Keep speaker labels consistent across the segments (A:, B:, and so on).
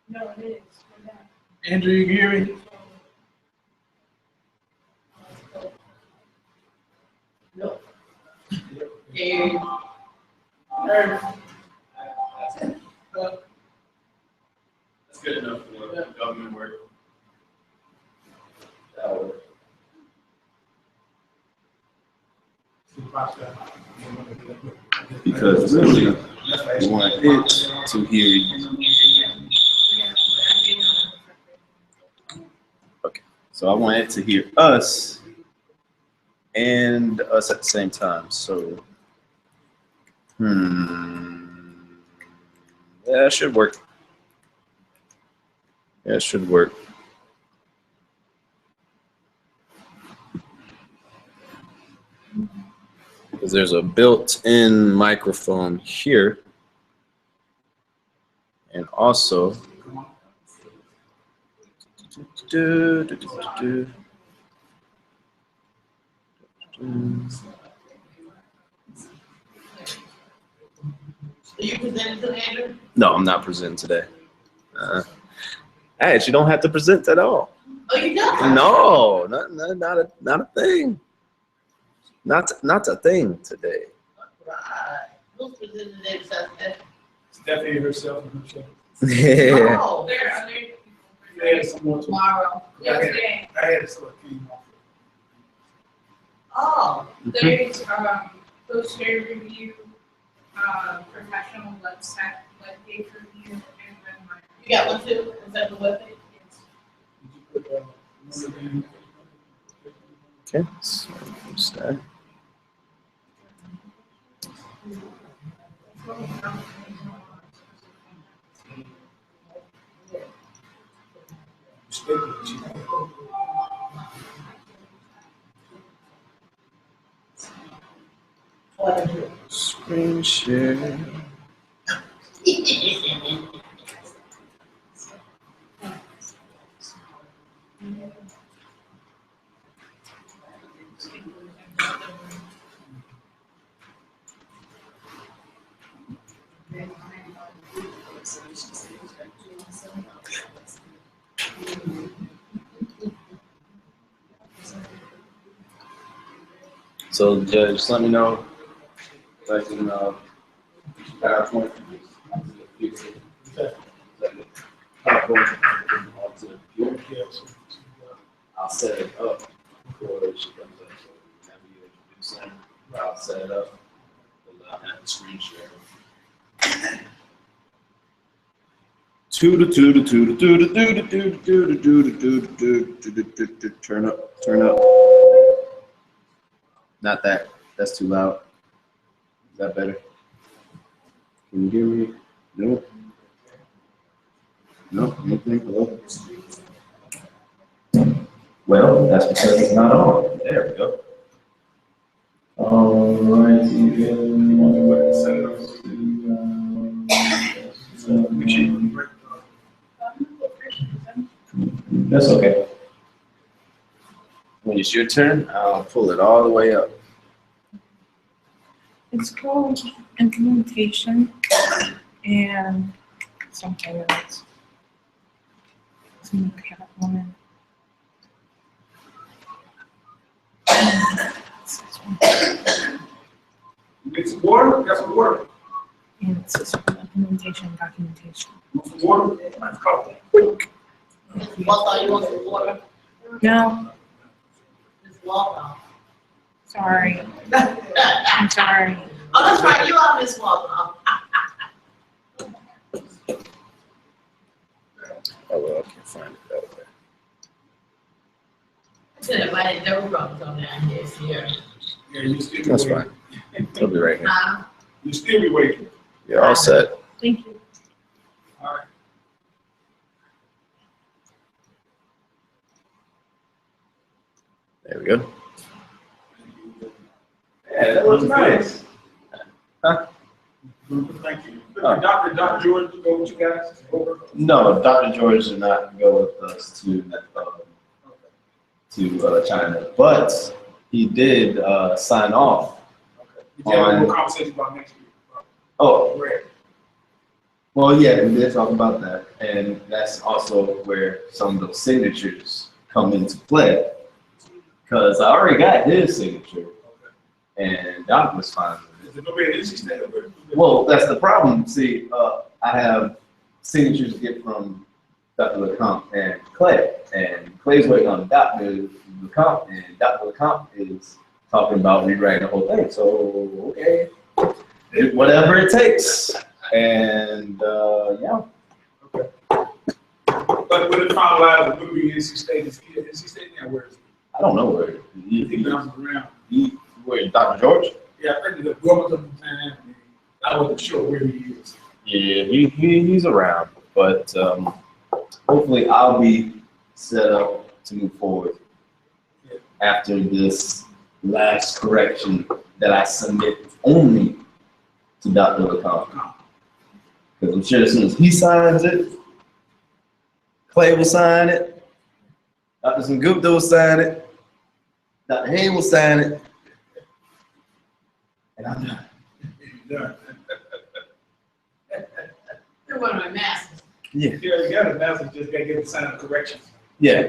A: No, it is.
B: Andrew, you hear me?
A: No.
C: That's good enough for government work. That'll work.
D: Because really, you want it to hear you. Okay, so I want it to hear us and us at the same time. So, yeah, it should work. Yeah, it should work. Because there's a built-in microphone here. And also,
A: Are you presenting to Andrew?
D: no, I'm not presenting today. I actually don't have to present at all.
A: Oh, you don't?
D: No, not a thing. Not a thing today.
A: Right. Who's presenting today besides that?
B: Stephanie herself and herself.
D: Yeah.
A: Oh,
E: There are other
B: I had someone to.
A: tomorrow.
E: Yesterday,
B: I had someone came off.
A: Oh,
E: there's poster review, professional website, webpage review, and then my.
A: you got one too? Is that the webpage?
D: Okay. So what's that? Screen share. So just let me know. Like in PowerPoint. I'll set it up before she comes up. So whenever you introduce them, I'll set it up. We'll have the screen share. Turn up, turn up. Not that. That's too loud. Is that better? Can you hear me? No. No. Anything? Hello. Well, that's because it's not on. There we go. All right. That's okay. When it's your turn, I'll pull it all the way up.
E: It's called implementation and something else. Some cat woman.
B: Get some water? Got some water?
E: And it's just implementation documentation.
B: Some water? Let's go.
A: Walter, you want some water?
E: No,
A: It's Walter.
E: sorry. I'm sorry.
A: Oh, that's right, you are Miss Walter.
D: Oh, well, I can't find it that way.
A: Should have invited Joe Brothers on down here, Sierra.
B: Yeah, you still be
F: That's
B: waiting.
F: He'll be right here.
B: You still be waiting.
F: You're all set.
E: Thank you.
B: All right.
F: There we go.
D: Yeah, that looks nice.
B: Thank you.
F: Oh.
B: Dr. George, go with you guys? Over.
D: No, Dr. George did not go with us to China, but he did sign off.
B: Did you have more conversation about next week?
D: Oh,
B: Great.
D: well, yeah, we did talk about that, and that's also where some of those signatures come into play. Because I already got his signature, and Doc was fine with it.
B: Is there nobody at NC State over?
D: Well, that's the problem. See, I have signatures to get from Dr. LeCompte and Clay, and Clay's waiting on Dr. LeCompte, and Dr. LeCompte is talking about rewriting the whole thing. So, okay, whatever it takes. And yeah.
B: Okay. But when it finalized, it would be NC State. Is he at NC State now? Where is he?
D: I don't know where
B: He bounces around.
D: where Dr. George?
B: Yeah, I think the government of the time. I wasn't sure where he is.
D: Yeah, he's around, but hopefully I'll be set up to move forward after this last correction that I submit only to Dr. LeCompte. Because I'm sure as soon as he signs it, Clay will sign it, Dr. Sengupta will sign it, Dr. Hay will sign it, and I'm done.
B: Yeah.
A: You're one of my masters.
B: Yeah, you got it. Now, so just gotta get the sign of corrections.
D: Yeah,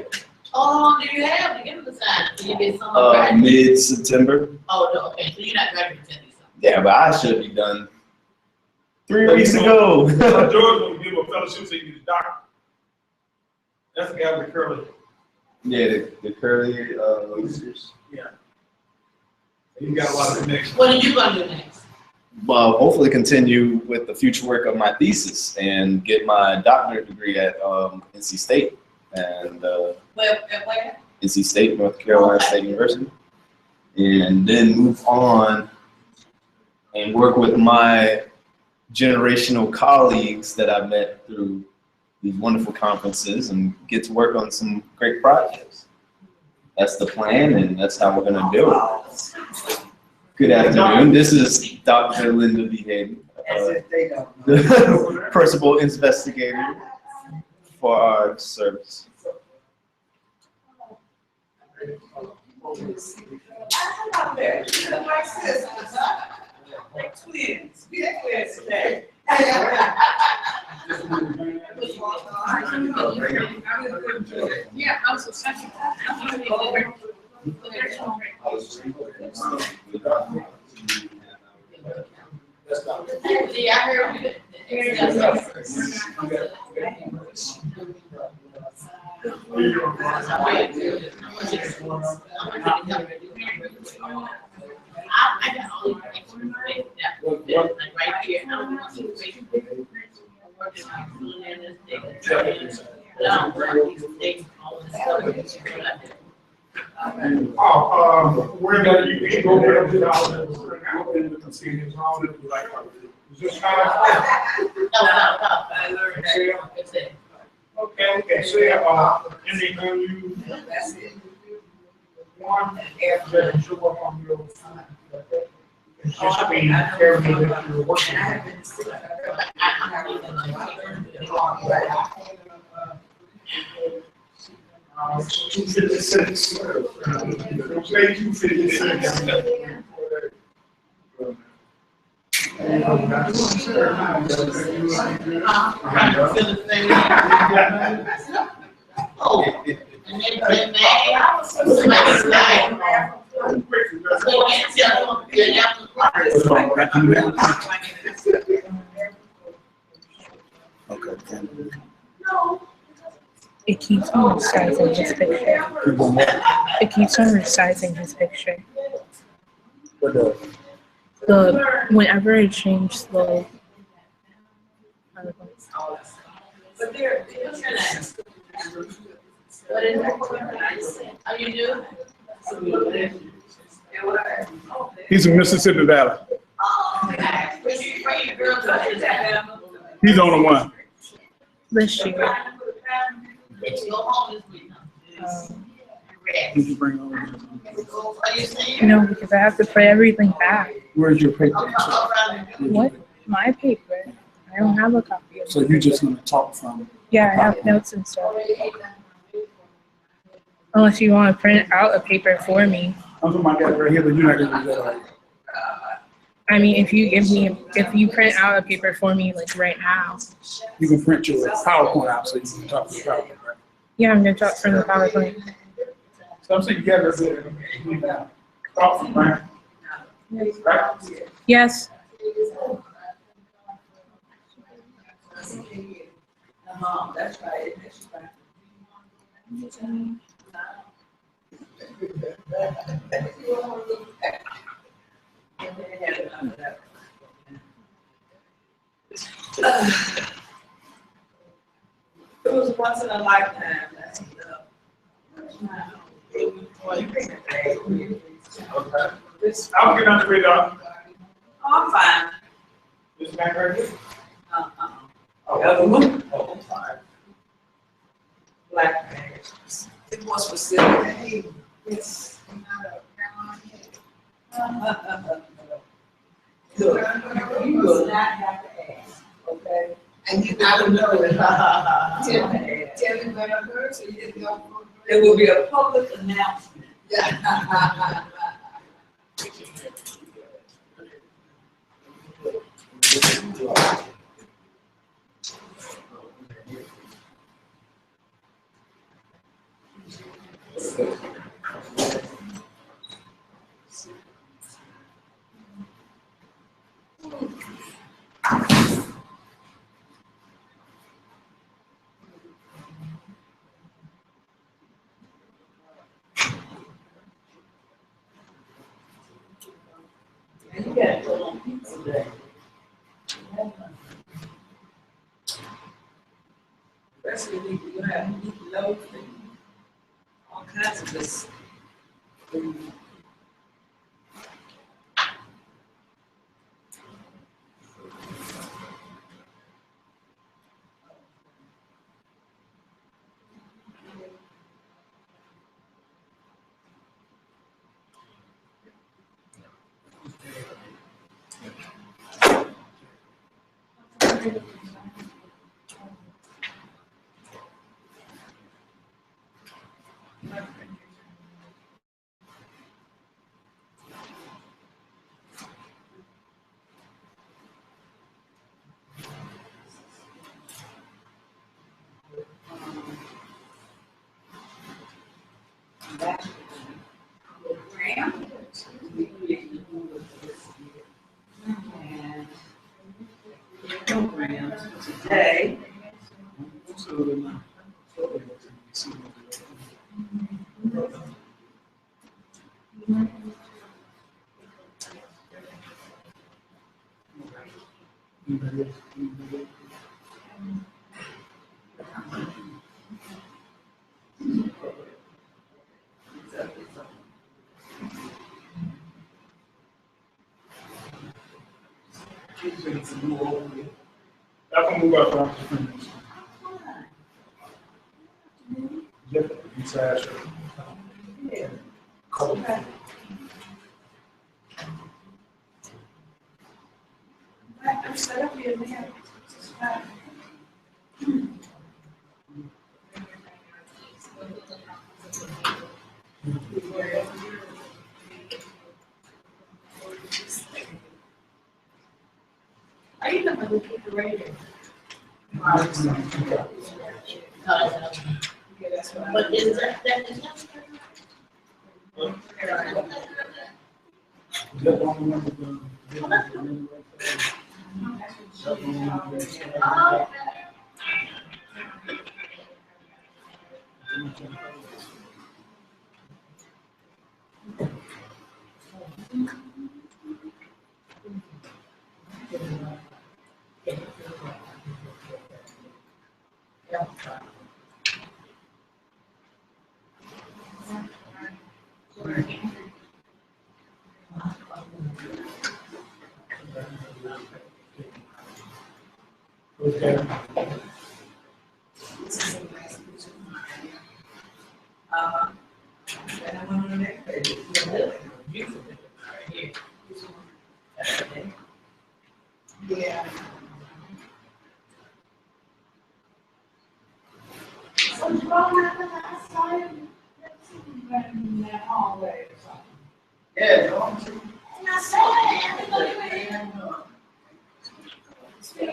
A: How long do you have to give them the sign? Do you get someone graduate?
D: mid-September.
A: Oh, no, okay, so you're not graduating until December.
D: Yeah, but I should be done 3 weeks ago.
B: George will give him a fellowship so you can get a doctor. That's the guy with the curly.
D: Yeah, the curly lasers.
B: Yeah. He's got a lot of connections.
A: What are you gonna do next?
D: Well, hopefully continue with the future work of my thesis and get my doctorate degree at NC State and
A: Where?
D: NC State, North Carolina State University, and then move on and work with my generational colleagues that I've met through these wonderful conferences and get to work on some great projects. That's the plan, and that's how we're gonna do it. Good afternoon. This is Dr. Linda B. Hayden, the principal investigator for our service.
G: Like twins. We are twins today.
E: Yeah, I'm so special.
A: Yeah, I heard you. I got all these extra things that like right here. I don't want to wait. I'm working on doing this thing. But I don't want these things, all this stuff.
B: Where that you can go there to out in the proceedings, all that, like, is this kind of?
A: It's it.
B: Okay, so, anything you want, that you work on your, it's just being careful that you're working on. 256. Say 256.
A: Oh, and then I was so like,
E: It keeps on resizing his picture. It keeps on resizing his picture. Whenever I change the.
A: But they're What is it? How you do?
B: He's from Mississippi Valley. He's on the one.
E: This year.
A: Go home this week.
B: Did you bring over?
E: No, because I have to put everything back.
B: Where's your paper?
E: What? My paper? I don't have a copy of it.
B: So you just gonna talk from?
E: Yeah, I have notes and stuff. Unless you want to print out a paper for me.
B: I'm talking about that right here, but you're not gonna do that. Right?
E: I mean, if you print out a paper for me, like right now.
B: You can print your PowerPoint out so you can talk to the PowerPoint, right?
E: Yeah, I'm gonna talk from the PowerPoint.
B: So I'm saying you gotta do that. Talk from, right? Right?
E: Yes.
G: That's right. It was once in a lifetime. That's
B: I'll get on the radar.
G: I'm fine.
B: This guy right here?
G: The other one? Oh, I'm fine. Black man. It was specific. Hey, it's look, you will not have to ask, okay? And you I don't know it. Tell me when I heard, so you didn't know. There will be a public announcement. Yeah. And you gotta put on pizza today. Rest of the week, you're gonna have meat loaf and all kinds of this. Today.
B: I can move up. Besides, cold.
G: I'm set up here, man.
A: Are you the refrigerator? But is that is
G: And I went on the next page. Yeah. What's wrong with that side? In that hallway or something.
C: Yeah,
G: And I said,
A: You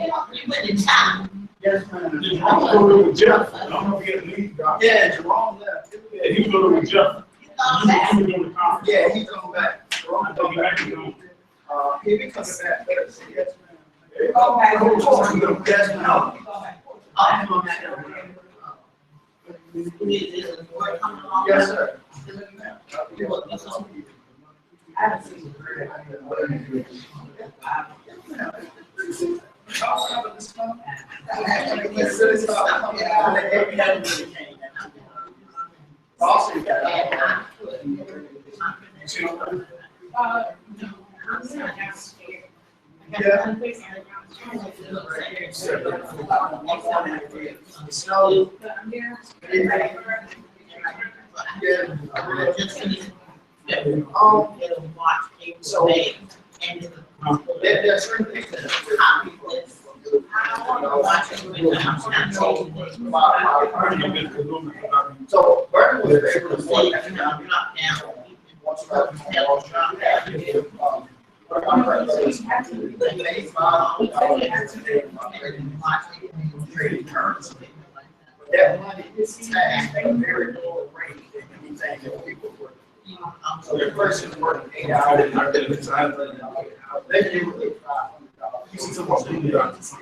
A: went in town.
C: yes, ma'am.
B: I'm going with Jeff. I don't know if he had a lead guy.
C: Yeah, Jerome left.
B: Yeah, he was going with Jeff. He was doing the conference.
C: Yeah, he's going back. Jerome
B: I thought he actually was.
C: he'll be coming back Thursday, yes, ma'am.
G: go back and forth.
C: Yes, ma'am.
G: Go back.
A: I'm on that. Is work coming along?
C: Yes, sir.
G: I haven't seen
C: Also, you got
A: Yeah.
C: snow.
A: So,
C: There's certain things that so Burton was able to say that that money is taxed at a very low rate than anything that people work. So the person working 8 hours, they give them $500.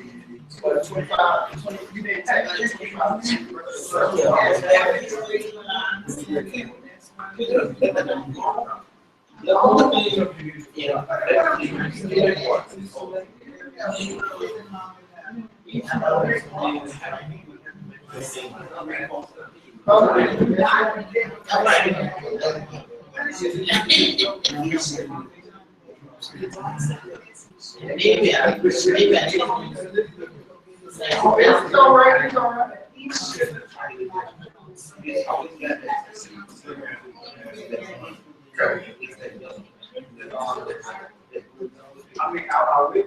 C: But 25, you didn't take 25. The only thing,
A: maybe I
C: it's all right, it's all right. I mean, I'll be.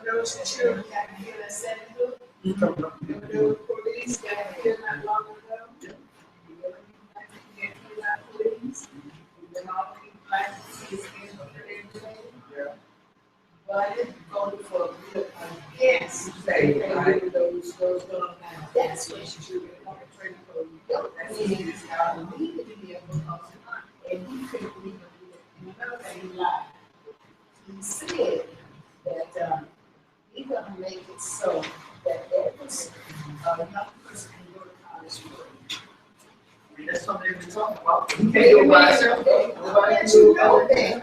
G: Those children got killed at 7 those police got killed not long ago. Police. And all these black kids in the but I didn't vote for good, yes, say, those going on. That's what you should be on the training code. That is, I needed to be able to talk to her, and he couldn't even do it. And another thing, he lied. He said that, he's gonna make it so that every, young person can go to college for it.
C: I mean, that's something we talk about. You can't go by yourself. Nobody can do it.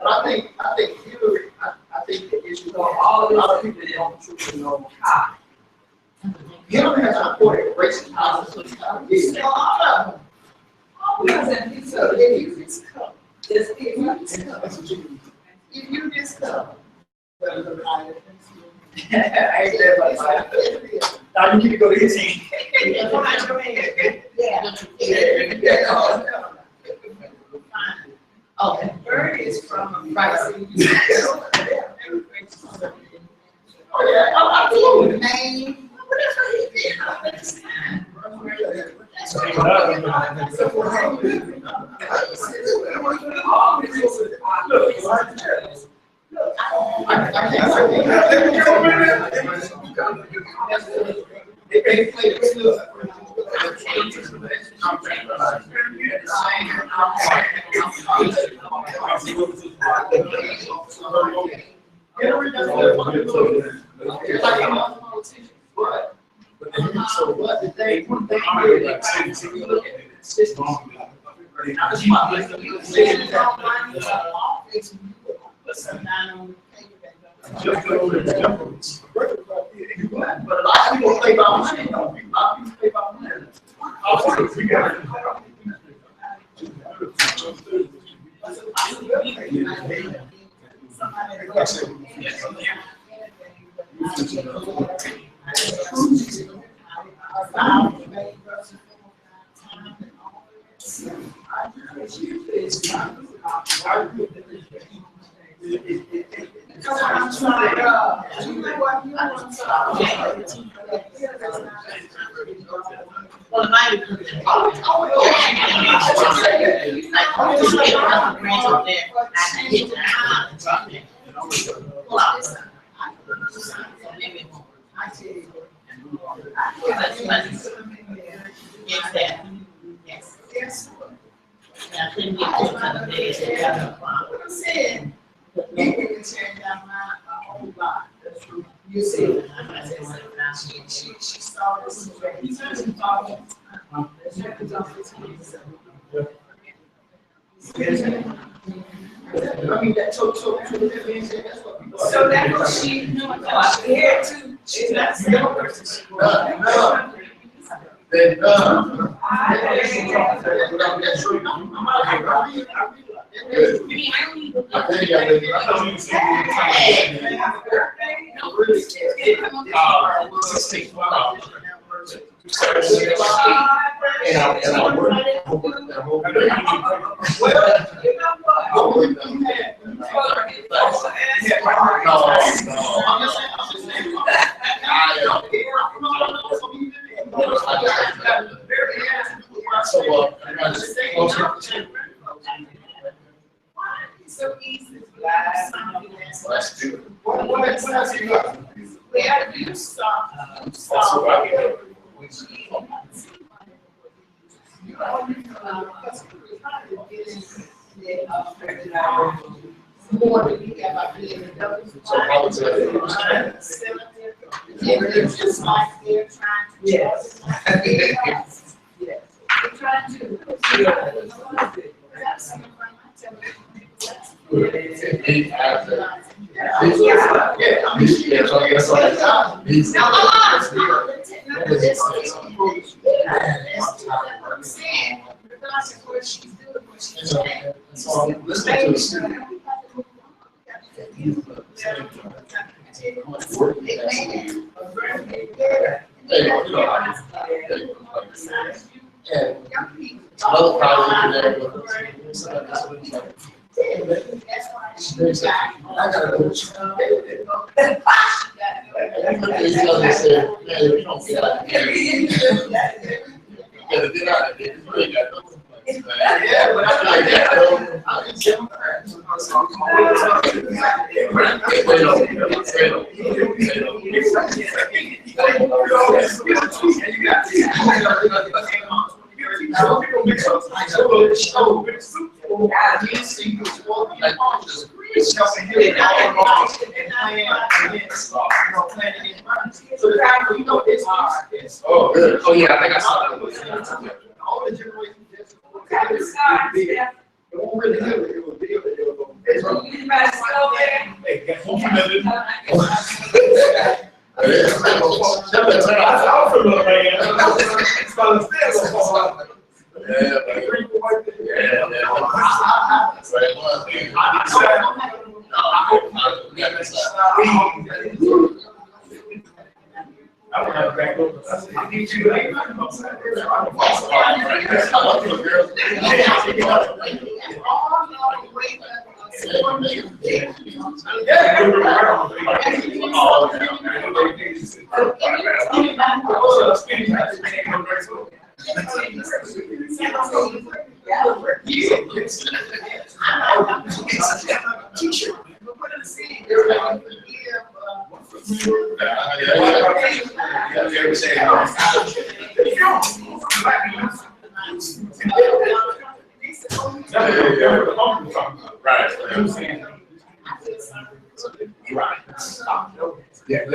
C: But I think Hillary, I think the issue, a lot of people don't truly know how. Hillary has reported racist policies.
G: Because if you just come, if you just come.
C: I ain't there but now you need to go to his team.
A: Okay.
G: Bird is from
A: Right.
C: Oh, yeah, absolutely.
G: Maine.
A: That's why I put some down on
C: But a lot of people play by money, though. A lot of people play by money.
A: Well, it might be good. Yes. I couldn't get to the day.
G: I'm saying, you can tear down my whole lot. You see, she saw this. I mean, that so that's what she knew. Here too. She's not still a person. So easy. What else you got? We had to do stuff. More than we have by being a double. It's just like they're trying to. Yes. Yes. They're trying to.
F: Oh yeah, I think I saw that.
C: All the generations. It won't really do it. It will be able to do it.
B: I don't have back over. I need you.
F: Yeah, I know.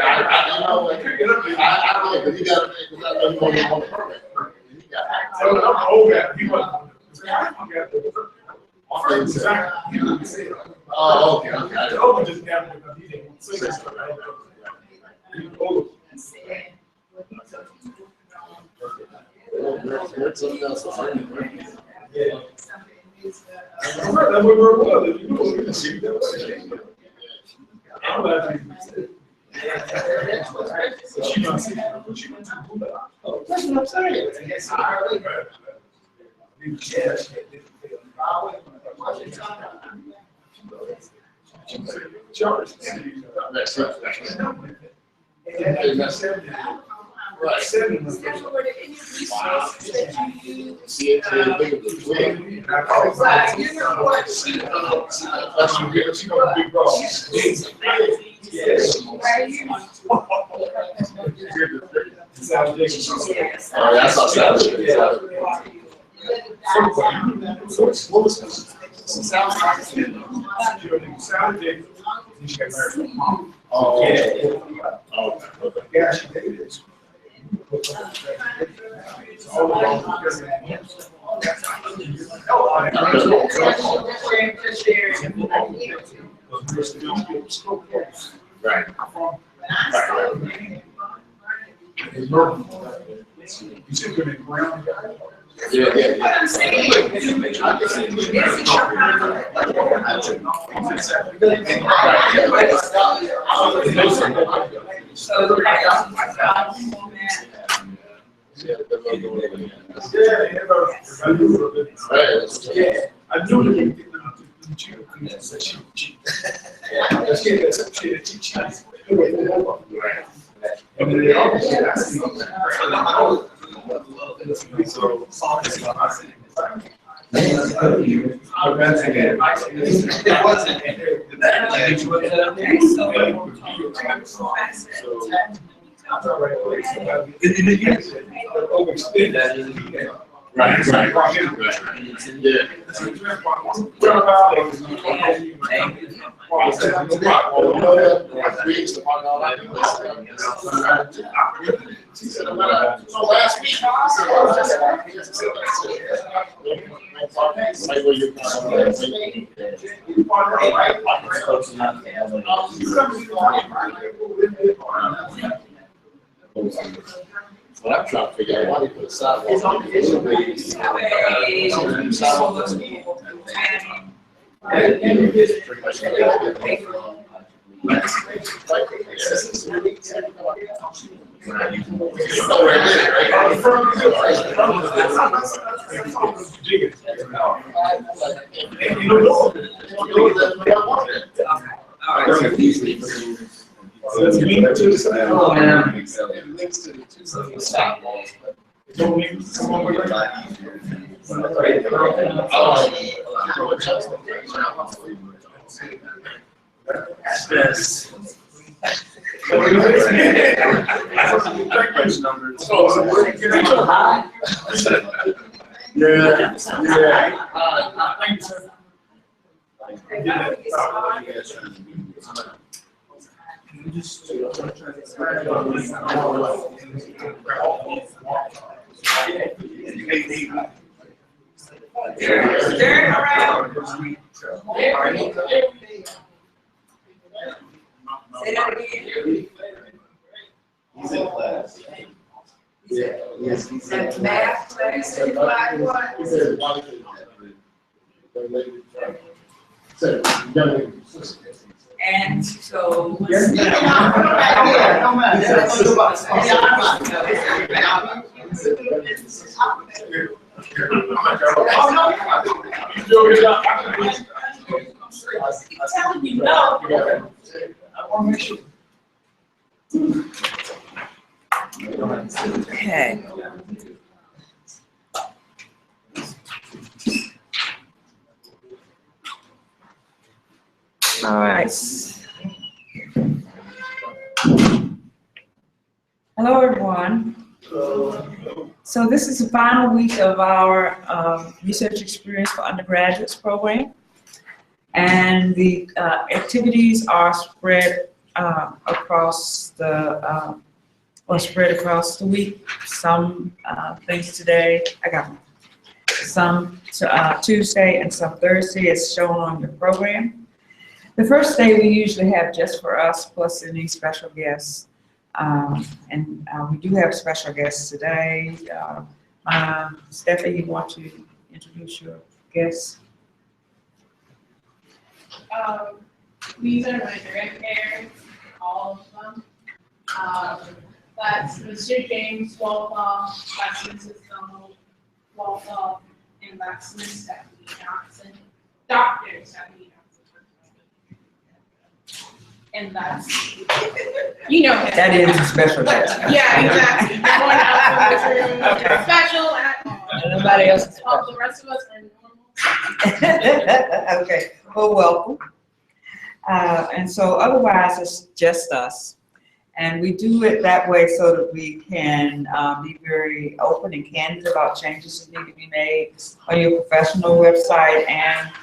F: I know, but you gotta make, because I know you want to permit.
B: I'm old guy.
F: Oh, okay, okay. I know. That's something else.
B: Yeah.
F: That's what I'm saying. That's right. Right. See it, that's you get, you know, big bro. Oh, that's outside. What was this? Oh, yeah. Oh, okay.
B: Yeah, she did it.
F: Right.
B: You should have been ground.
F: Yeah, yeah, yeah.
B: Yeah, I knew that you didn't cheat. Let's get that some shit that you cheat. And then they all said, I see.
F: Right, right, right. Yeah. Last week. What I'm trying to figure out, why they put a sidewalk.
B: Let's link to the side.
F: It links to the two sidewalks, but
B: Don't make it come over here.
D: Yes.
G: Turn around. Say that again.
D: He's in class.
F: Yes, he said.
G: That math class, you like what?
F: He said,
G: And so. I'm telling you, no.
B: I want to make sure.
E: Okay. All right. Hello, everyone. So this is the final week of our research experience for undergraduates program. And the activities are spread across the week. Some things today, I got them.
H: some Tuesday and some Thursday as shown on your program. The first day we usually have just for us plus any special guests. We do have special guests today. Stephanie, you want to introduce your guests?
I: These are my grandparents, all of them. That's Mr. James Walthall, that's Mrs. Donald Walthall, and that's Miss Stephanie Johnson, Dr. Stephanie Johnson. And that's, you know him.
H: That is a special guest.
I: Yeah, exactly. No one else in this room is special at all.
H: Nobody else is
I: All
H: special.
I: the rest of us are normal.
H: Okay, well, welcome. And so otherwise, it's just us. And we do it that way so that we can be very open and candid about changes that need to be made on your professional website and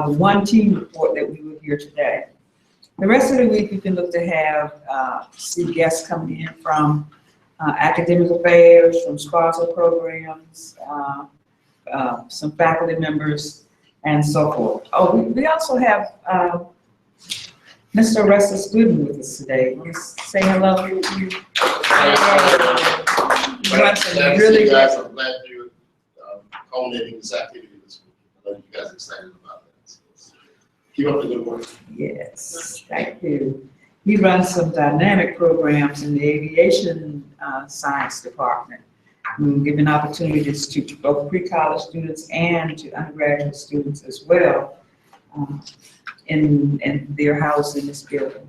H: the one team report that we will hear today. The rest of the week, you can look to have see guests coming in from academic affairs, from sponsor programs, some faculty members, and so forth. Oh, we also have Mr. Russell Gooden with us today. Want to say hello? You got some really
F: guys, I'm glad you're culminating this activity this week. I know you guys are excited about that. So keep up the good work.
H: Yes, thank you. He runs some dynamic programs in the aviation science department, giving opportunities to both pre-college students and to undergraduate students as well. In their house in this building.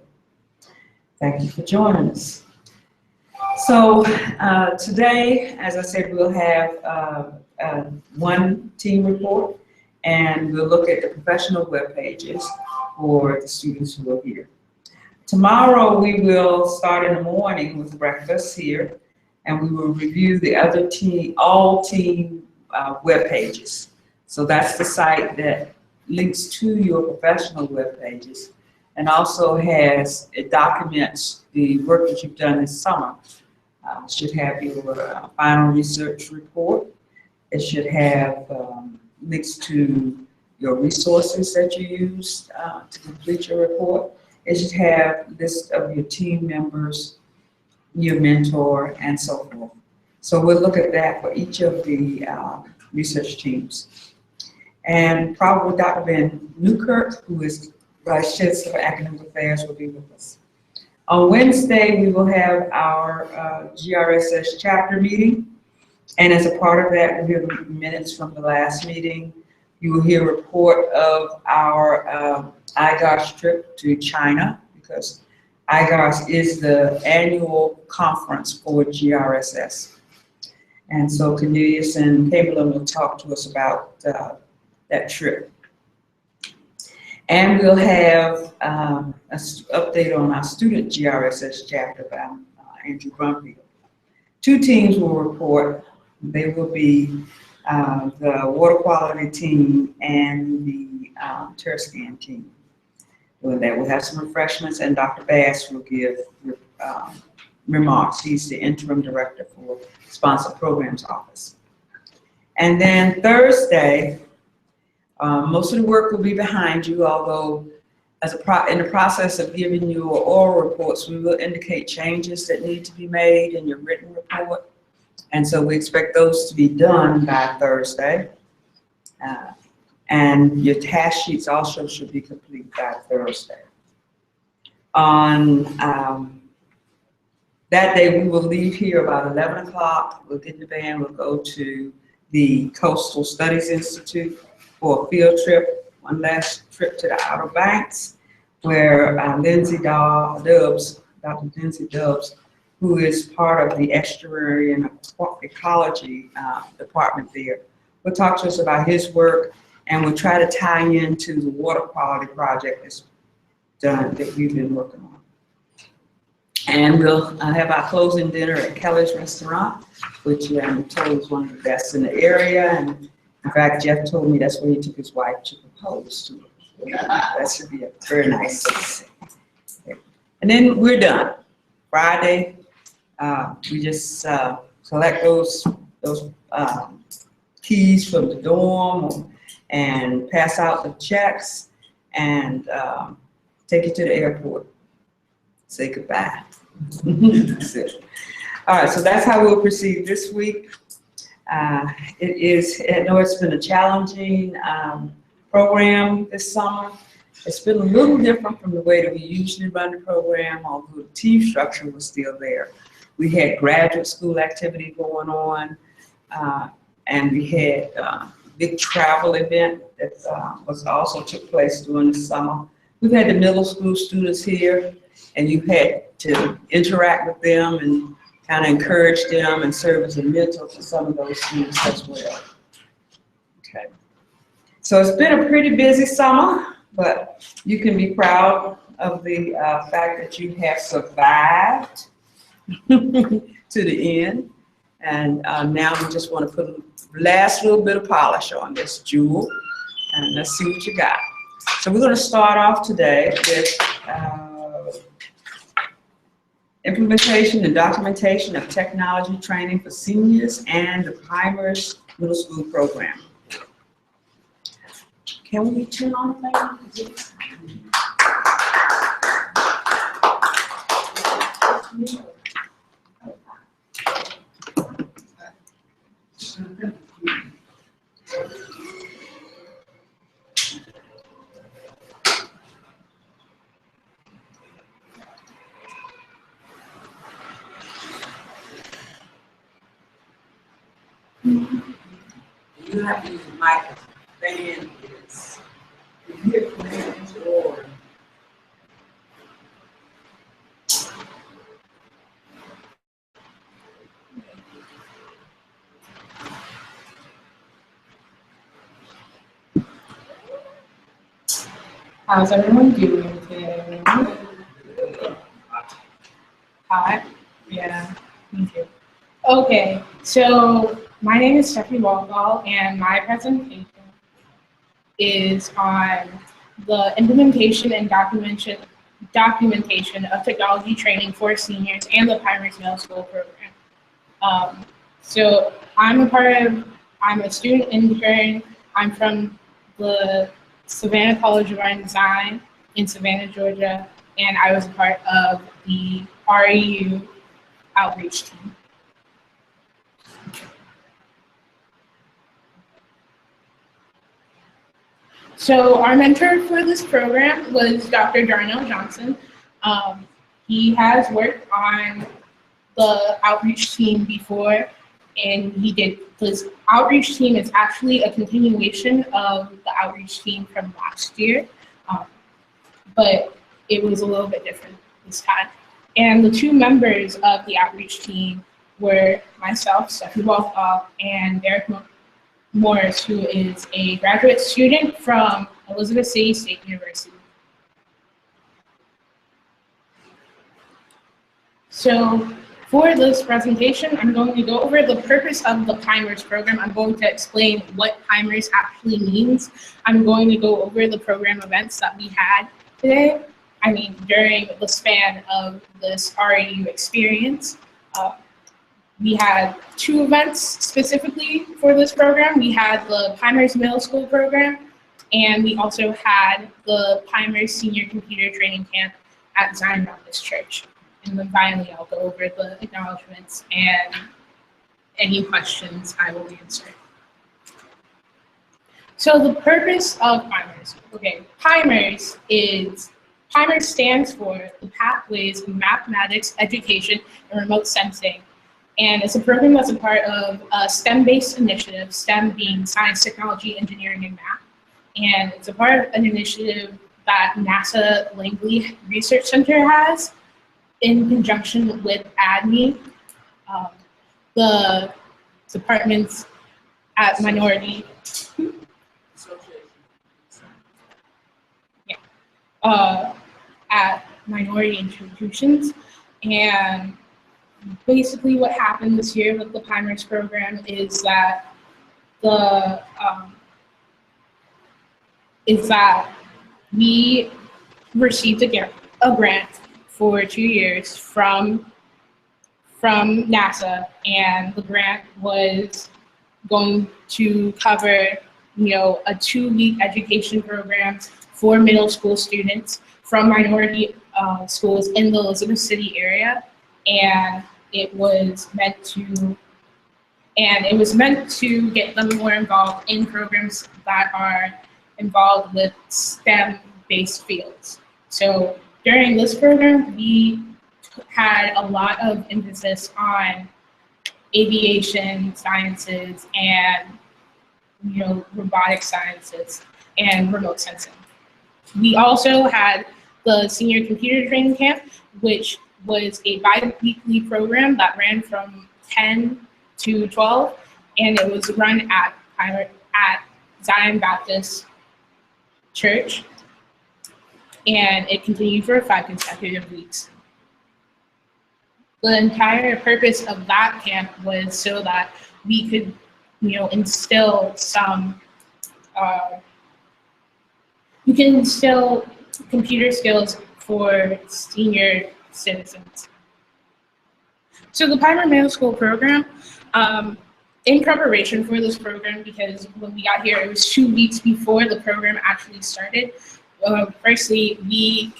H: Thank you for joining us. So today, as I said, we'll have one team report, and we'll look at the professional web pages for the students who are here. Tomorrow, we will start in the morning with breakfast here, and we will review the other all team web pages. So that's the site that links to your professional web pages and also it documents the work that you've done this summer. It should have your final research report. It should have links to your resources that you used to complete your report. It should have a list of your team members, your mentor, and so forth. So we'll look at that for each of the research teams. And probably Dr. Van Newkirk, who is Vice Chancellor for Academic Affairs, will be with us. On Wednesday, we will have our GRSS chapter meeting. And as a part of that, we'll hear the minutes from the last meeting. You will hear a report of our IGOS trip to China, because IGOS is the annual conference for GRSS. And so Cornelius and Pamela will talk to us about that trip. And we'll have an update on our student GRSS chapter by Andrew Brumfield. Two teams will report. They will be the water quality team and the TerraScan team. With that, we'll have some refreshments, and Dr. Bass will give remarks. He's the interim director for Sponsor Programs Office. And then Thursday, most of the work will be behind you, although in the process of giving you oral reports, we will indicate changes that need to be made in your written report. And so we expect those to be done by Thursday. And your task sheets also should be complete by Thursday. On that day, we will leave here about 11 o'clock. We'll get in the van, we'll go to the Coastal Studies Institute for a field trip, one last trip to the Outer Banks, where Lindsay Dubs, Dr. Lindsay Dubs, who is part of the estuary and ecology department there, will talk to us about his work, and we'll try to tie into the water quality project that's done, that we've been working on. And we'll have our closing dinner at Kelly's Restaurant, which I'm told is one of the best in the area. And in fact, Jeff told me that's where he took his wife to propose to her. That should be a very nice thing. And then we're done. Friday, we just collect those keys from the dorm and pass out the checks and take you to the airport. Say goodbye. That's it. All right, so that's how we'll proceed this week. I know it's been a challenging program this summer. It's been a little different from the way that we usually run the program, although the team structure was still there. We had graduate school activity going on, and we had a big travel event that was also took place during the summer. We've had the middle school students here, and you had to interact with them and kind of encourage them and serve as a mentor to some of those students as well. Okay. So it's been a pretty busy summer, but you can be proud of the fact that you have survived to the end. And now we just want to put a last little bit of polish on this jewel, and let's see what you got. So we're going to start off today with implementation and documentation of technology training for seniors and the Primers Middle School program. Can we turn on the thing? You have to use the mic as fan is. You hear commands or
I: How's everyone doing today? Hi. Yeah, me too. Okay, so my name is Stephanie Walgall, and my presentation is on the implementation and documentation of technology training for seniors and the Primers Middle School program. So I'm a student intern. I'm from the Savannah College of Art and Design in Savannah, Georgia, and I was a part of the REU outreach team. So our mentor for this program was Dr. Darnell Johnson. He has worked on the outreach team before, and this outreach team is actually a continuation of the outreach team from last year, but it was a little bit different this time. And the two members of the outreach team were myself, Stephanie Walthall, and Derek Morris, who is a graduate student from Elizabeth City State University. So for this presentation, I'm going to go over the purpose of the Primers program. I'm going to explain what Primers actually means. I'm going to go over the program events that we had today, during the span of this REU experience. We had two events specifically for this program. We had the Primers Middle School program, and we also had the Primers Senior Computer Training Camp at Zion Baptist Church. And then finally, I'll go over the acknowledgements and any questions I will answer. So the purpose of Primers. Okay, Primers stands for the Pathways of Mathematics, Education, and Remote Sensing. And it's a program that's a part of a STEM-based initiative, STEM being science, technology, engineering, and math. And it's a part of an initiative that NASA Langley Research Center has in conjunction with ADME, the departments at minority, at minority institutions. And basically what happened this year with the Primers program is that we received a grant for 2 years from NASA, and the grant was going to cover, a 2-week education program for middle school students from minority schools in the Elizabeth City area, and it was meant to get them more involved in programs that are involved with STEM-based fields. So during this program, we had a lot of emphasis on aviation sciences and robotic sciences and remote sensing. We also had the senior computer training camp, which was a bi-weekly program that ran from 10 to 12, and it was run at Zion Baptist Church, and it continued for 5 consecutive weeks. The entire purpose of that camp was so that we could, instill computer skills for senior citizens. So the Pimer Middle School program, in preparation for this program, because when we got here, it was 2 weeks before the program actually started. Firstly, we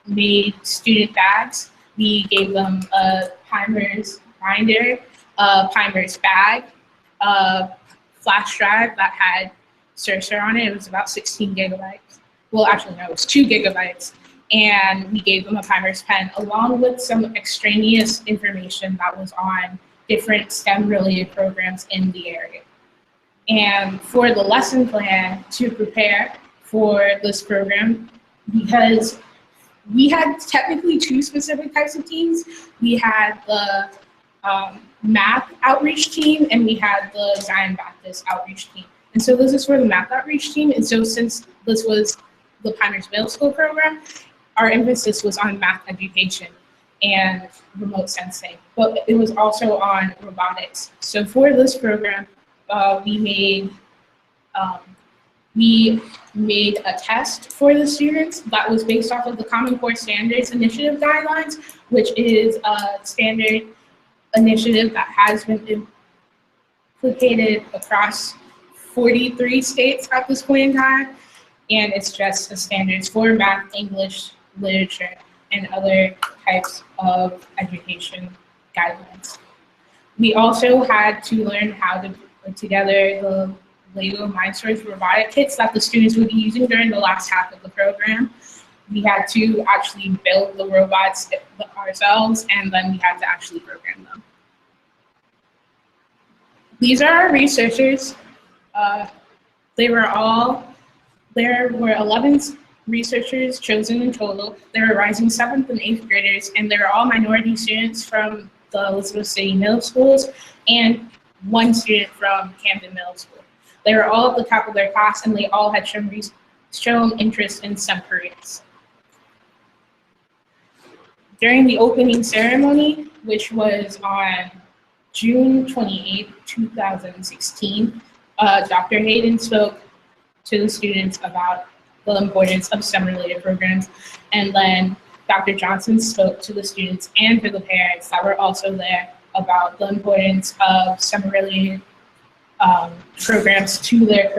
I: made student bags. We gave them a Pimer's binder, a Pimer's bag, a flash drive that had Cursor on it. It was about 16 gigabytes. Well, actually, no, it was 2 gigabytes. And we gave them a Pimer's pen, along with some extraneous information that was on different STEM-related programs in the area. And for the lesson plan to prepare for this program, because we had technically 2 specific types of teams. We had the math outreach team, and we had the Zion Baptist outreach team. And so this is for the math outreach team. And so since this was the Pimer's Middle School program, our emphasis was on math education and remote sensing, but it was also on robotics. So for this program, we made a test for the students that was based off of the Common Core Standards Initiative guidelines, which is a standard initiative that has been implicated across 43 states at this point in time, and it's just the standards for math, English, literature, and other types of education guidelines. We also had to learn how to put together the Lego Mindstorms robotic kits that the students would be using during the last half of the program. We had to actually build the robots ourselves, and then we had to actually program them. These are our researchers. There were 11 researchers chosen in total. They were rising 7th and 8th graders, and they were all minority students from the Elizabeth City Middle Schools and 1 student from Camden Middle School. They were all at the top of their class, and they all had shown interest in STEM careers. During the opening ceremony, which was on June 28, 2016, Dr. Hayden spoke to the students about the importance of STEM-related programs, and then Dr. Johnson spoke to the students and to the parents that were also there about the importance of STEM-related programs to their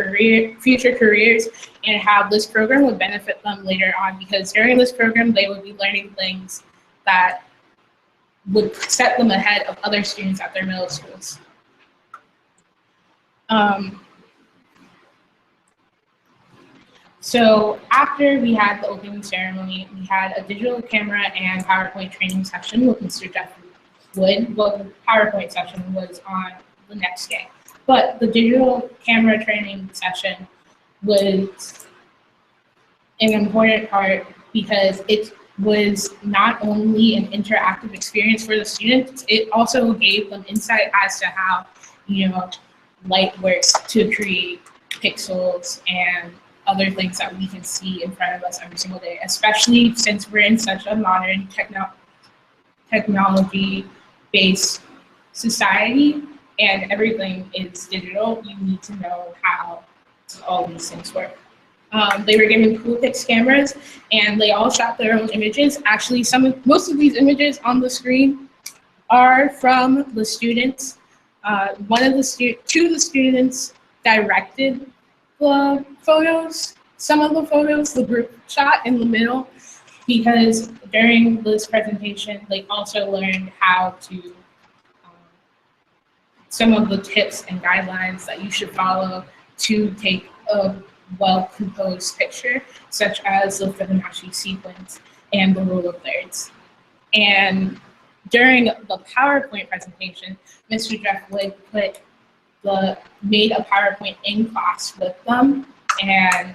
I: future careers, and how this program would benefit them later on, because during this program they would be learning things that would set them ahead of other students at their middle schools. So after we had the opening ceremony, we had a digital camera and PowerPoint training session with Mr. Jeff Wood. Well, the PowerPoint session was on the next day, but the digital camera training session was an important part because it was not only an interactive experience for the students, it also gave them insight as to how, light works to create pixels and other things that we can see in front of us every single day, especially since we're in such a modern technology-based society and everything is digital. You need to know how all these things work. They were given Coolpix cameras, and they all shot their own images. Actually, most of these images on the screen are from the students. Two of the students directed the photos, some of the photos, the group shot in the middle, because during this presentation, they also learned how to, some of the tips and guidelines that you should follow to take a well-composed picture, such as the Fibonacci sequence and the rule of thirds. And during the PowerPoint presentation, Mr. Jeff Wood made a PowerPoint in class with them, and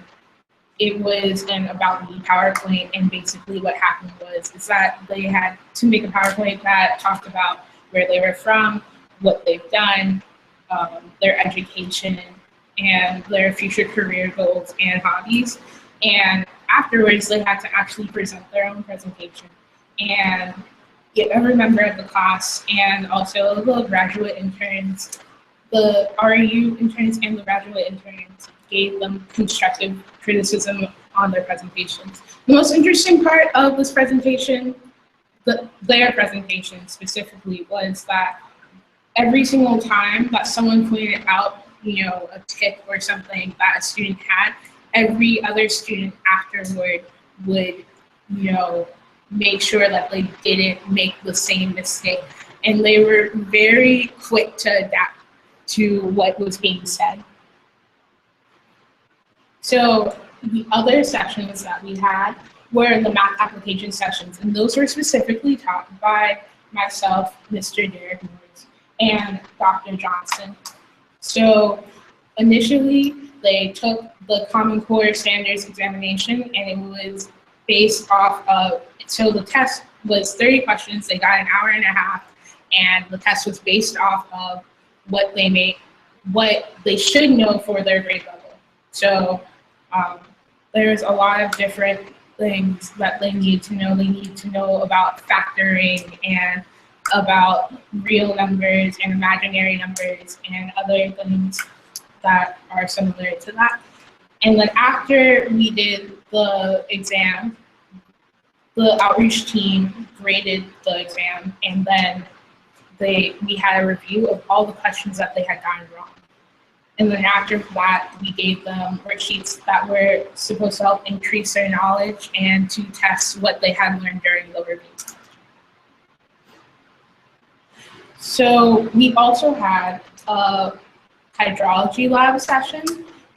I: it was an about me PowerPoint, and basically what happened is that they had to make a PowerPoint that talked about where they were from, what they've done, their education, and their future career goals and hobbies. And afterwards, they had to actually present their own presentation. And every member of the class, and also the graduate interns, the REU interns and the graduate interns, gave them constructive criticism on their presentations. The most interesting part of this presentation, their presentation specifically, was that every single time that someone pointed out, a tip or something that a student had, every other student afterward would, make sure that they didn't make the same mistake. And they were very quick to adapt to what was being said. So the other sessions that we had were the math application sessions, and those were specifically taught by myself, Mr. Derek Morris, and Dr. Johnson. So initially, they took the Common Core Standards examination, and it was based off of, so the test was 30 questions, they got an hour and a half, and the test was based off of what they should know for their grade level. So there's a lot of different things that they need to know. They need to know about factoring and about real numbers and imaginary numbers and other things that are similar to that. And then after we did the exam, the outreach team graded the exam, and then we had a review of all the questions that they had gotten wrong. And then after that, we gave them worksheets that were supposed to help increase their knowledge and to test what they had learned during the review. So we also had a hydrology lab session,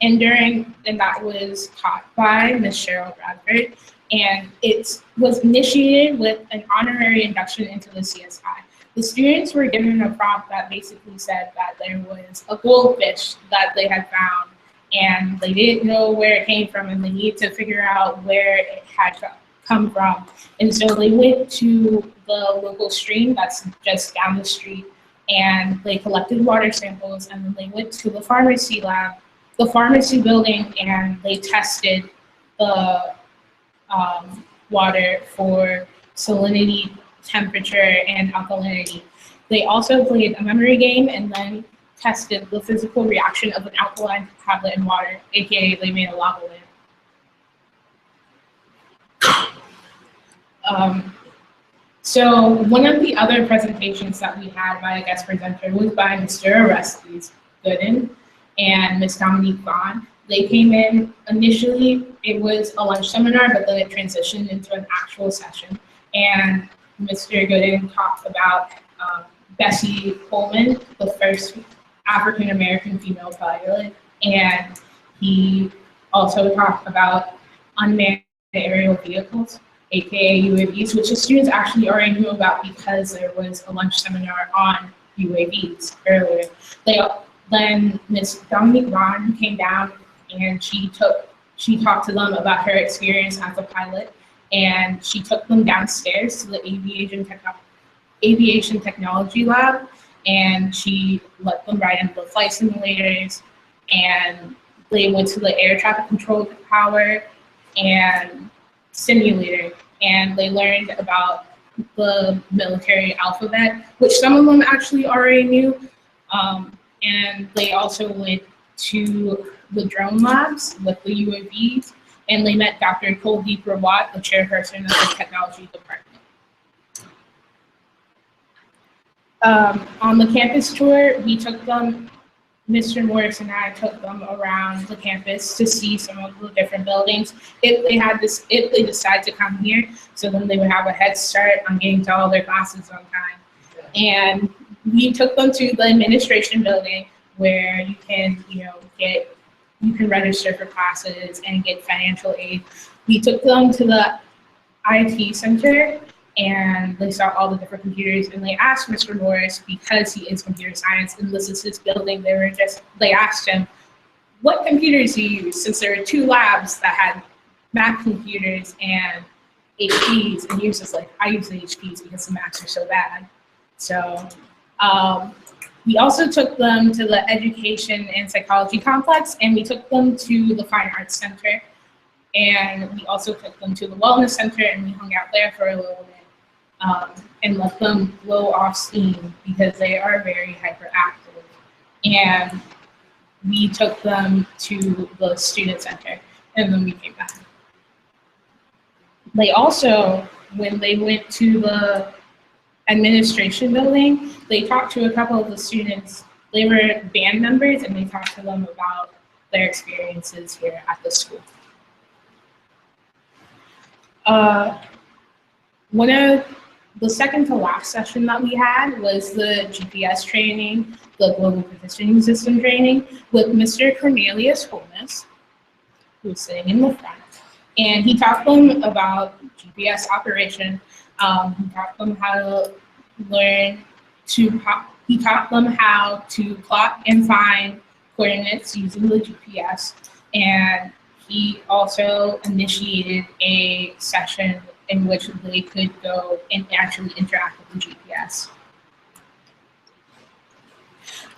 I: and that was taught by Ms. Cheryl Bradford, and it was initiated with an honorary induction into the CSI. The students were given a prompt that basically said that there was a goldfish that they had found, and they didn't know where it came from, and they needed to figure out where it had come from. And so they went to the local stream that's just down the street, and they collected water samples, and then they went to the pharmacy lab, the pharmacy building, and they tested the water for salinity, temperature, and alkalinity. They also played a memory game and then tested the physical reaction of an alkaline tablet in water, aka they made a lava lamp. So one of the other presentations that we had by a guest presenter was by Mr. Orestes Gooden and Ms. Dominique Vaughn. They came in, initially it was a lunch seminar, but then it transitioned into an actual session. And Mr. Gooden talked about Bessie Coleman, the first African-American female pilot, and he also talked about unmanned aerial vehicles, aka UAVs, which the students actually already knew about because there was a lunch seminar on UAVs earlier. Then Ms. Dominique Vaughn came down, and she talked to them about her experience as a pilot, and she took them downstairs to the aviation technology lab, and she let them ride in the flight simulators, and they went to the air traffic control tower and simulator, and they learned about the military alphabet, which some of them actually already knew, and they also went to the drone labs with the UAVs, and they met Dr. Kuldeep Rawat, the chairperson of the technology department. On the campus tour, we took them, Mr. Morris and I took them around the campus to see some of the different buildings. If they decide to come here, so then they would have a head start on getting to all their classes on time. And we took them to the administration building where you can, you can register for classes and get financial aid. We took them to the IT center and they saw all the different computers and they asked Mr. Morris, because he is computer science and this is his building, they asked him, what computers do you use? Since there were 2 labs that had Mac computers and HPs, and he was just like, I use the HPs because the Macs are so bad. So we also took them to the education and psychology complex, and we took them to the fine arts center. And we also took them to the wellness center, and we hung out there for a little bit and let them blow off steam because they are very hyperactive. And we took them to the student center, and then we came back. They also, when they went to the administration building, they talked to a couple of the students. They were band members, and they talked to them about their experiences here at the school. One of the second to last session that we had was the GPS training, the Global Positioning System training with Mr. Cornelius Holmes, who's sitting in the front. And he taught them about GPS operation. He taught them how to he taught them how to plot and find coordinates using the GPS. And he also initiated a session in which they could go and actually interact with the GPS.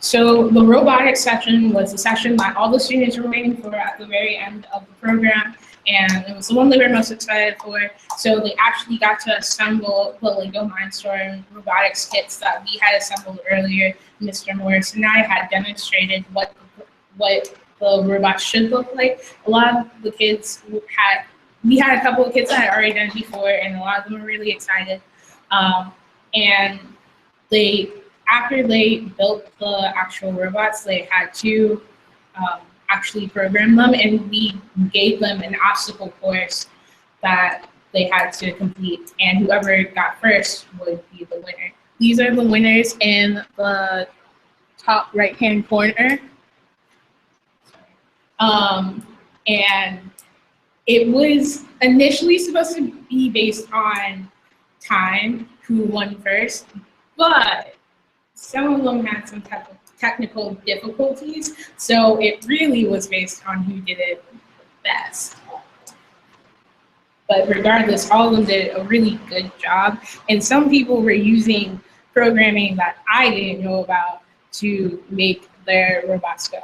I: So the robotics session was the session that all the students were waiting for at the very end of the program, and it was the one they were most excited for. So they actually got to assemble the Lego Mindstorm robotics kits that we had assembled earlier. Mr. Morris and I had demonstrated what the robot should look like. A lot of the kids we had a couple of kids that had already done it before, and a lot of them were really excited. And after they built the actual robots, they had to actually program them, and we gave them an obstacle course that they had to complete, and whoever got first would be the winner. These are the winners in the top right-hand corner. And it was initially supposed to be based on time, who won first, but some of them had some technical difficulties, so it really was based on who did it best. But regardless, all of them did a really good job, and some people were using programming that I didn't know about to make their robots go.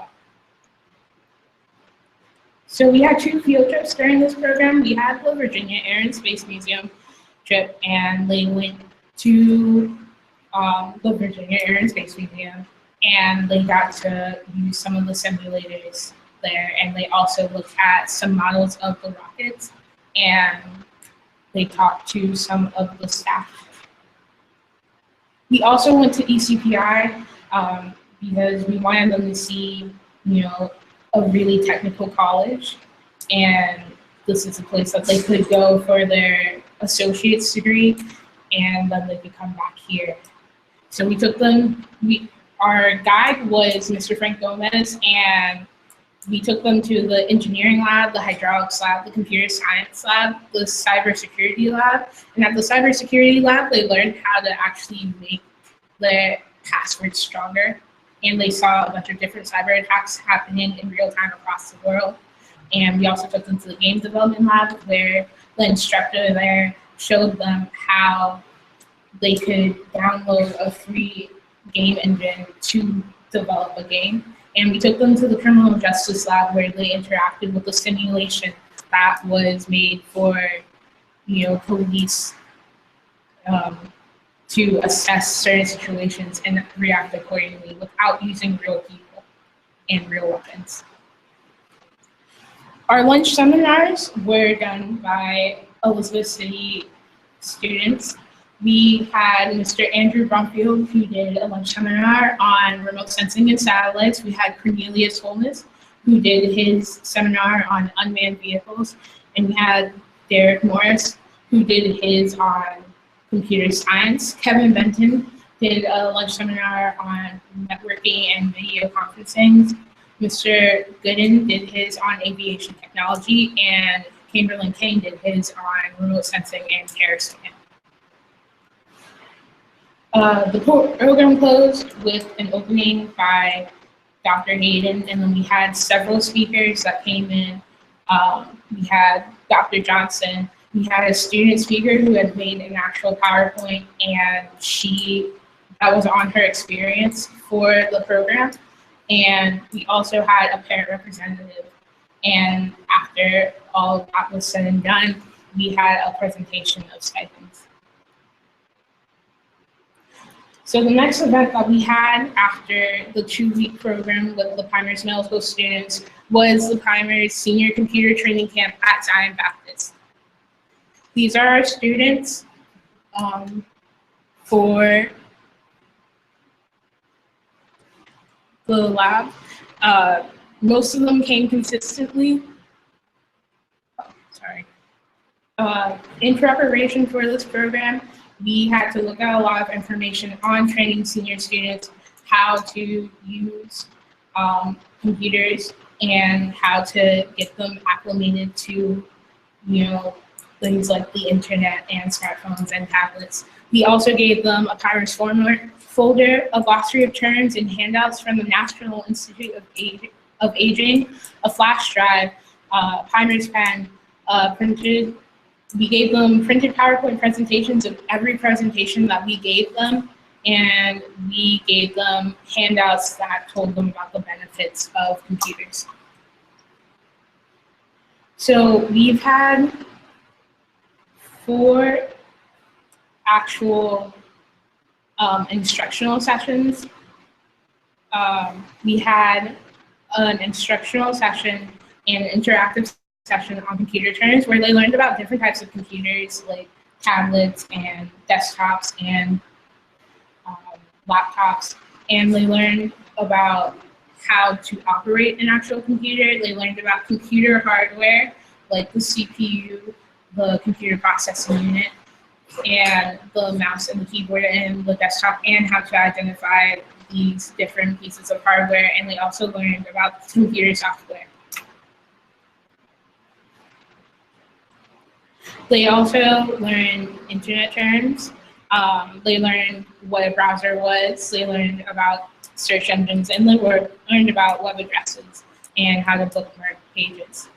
I: So we had 2 field trips during this program. We had the Virginia Air and Space Museum trip, and they went to the Virginia Air and Space Museum, and they got to use some of the simulators there, and they also looked at some models of the rockets, and they talked to some of the staff. We also went to ECPI because we wanted them to see, a really technical college, and this is a place that they could go for their associate's degree, and then they could come back here. So we took them, our guide was Mr. Frank Gomez, and we took them to the engineering lab, the hydraulics lab, the computer science lab, the cybersecurity lab, and at the cybersecurity lab, they learned how to actually make their passwords stronger. And they saw a bunch of different cyber attacks happening in real time across the world. And we also took them to the game development lab where the instructor there showed them how they could download a free game engine to develop a game. And we took them to the criminal justice lab where they interacted with a simulation that was made for, police to assess certain situations and react accordingly without using real people and real weapons. Our lunch seminars were done by Elizabeth City students. We had Mr. Andrew Bromfield, who did a lunch seminar on remote sensing and satellites. We had Cornelius Holness, who did his seminar on unmanned vehicles. And we had Derek Morris, who did his on computer science. Kevin Benton did a lunch seminar on networking and video conferencing. Mr. Gooden did his on aviation technology, and Chamberlain King did his on remote sensing and air scan. The program closed with an opening by Dr. Hayden, and then we had several speakers that came in. We had Dr. Johnson. We had a student speaker who had made an actual PowerPoint, and that was on her experience for the program. And we also had a parent representative. And after all of that was said and done, we had a presentation of stipends. So the next event that we had after the 2-week program with the Primers Middle School students was the Primers Senior Computer Training Camp at Zion Baptist. These are our students for the lab. Most of them came consistently. In preparation for this program, we had to look at a lot of information on training senior students how to use computers and how to get them acclimated to, things like the internet and smartphones and tablets. We also gave them a Primers folder, a glossary of terms, and handouts from the National Institute of Aging, a flash drive, Primers pen, we gave them printed PowerPoint presentations of every presentation that we gave them, and we gave them handouts that told them about the benefits of computers. So we've had 4 actual instructional sessions. We had an instructional session and an interactive session on computer terms where they learned about different types of computers like tablets and desktops and laptops, and they learned about how to operate an actual computer. They learned about computer hardware like the CPU, the computer processing unit, and the mouse and the keyboard and the desktop, and how to identify these different pieces of hardware. And they also learned about computer software. They also learned internet terms. They learned what a browser was. They learned about search engines, and they learned about web addresses and how to bookmark pages.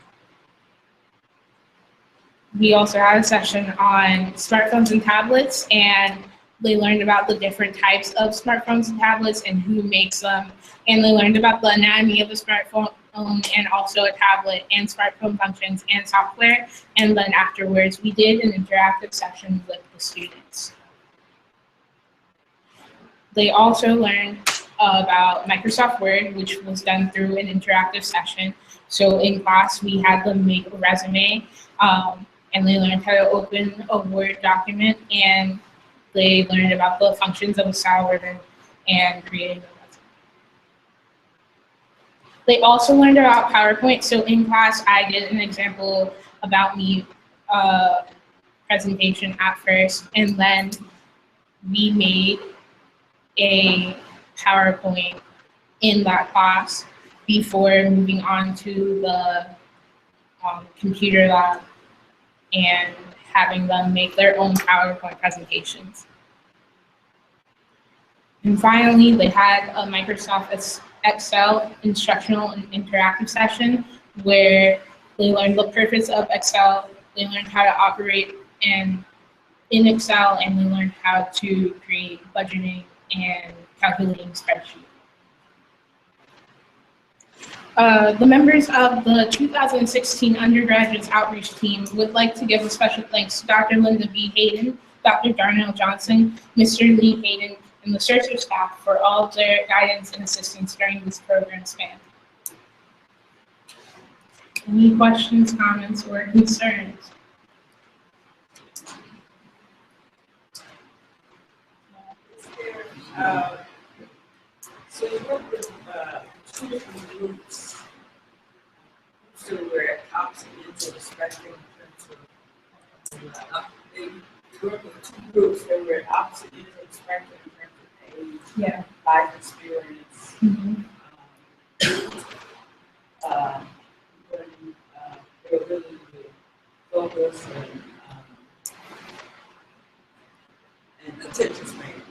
I: We also had a session on smartphones and tablets, and they learned about the different types of smartphones and tablets and who makes them. And they learned about the anatomy of a smartphone and also a tablet and smartphone functions and software. And then afterwards, we did an interactive session with the students. They also learned about Microsoft Word, which was done through an interactive session. So in class, we had them make a resume, and they learned how to open a Word document, and they learned about the functions of a style ribbon and creating a resume. They also learned about PowerPoint. So in class, I did an example about me presentation at first, and then we made a PowerPoint in that class before moving on to the computer lab and having them make their own PowerPoint presentations. And finally, they had a Microsoft Excel instructional and interactive session where they learned the purpose of Excel, they learned how to operate in Excel, and they learned how to create budgeting and calculating spreadsheets. The members of the 2016 Undergraduates Outreach Team would like to give a special thanks to Dr. Linda B. Hayden, Dr. Darnell Johnson, Mr. Lee Hayden, and the searcher staff for all of their guidance and assistance during this program span. Any questions, comments, or concerns?
G: So you work with, two different groups. So we're at opposite ends of the spectrum in terms of, they work with two groups that were at opposite ends of the spectrum in terms of age,
I: Yeah.
G: life experience. When, their ability to focus and attention span.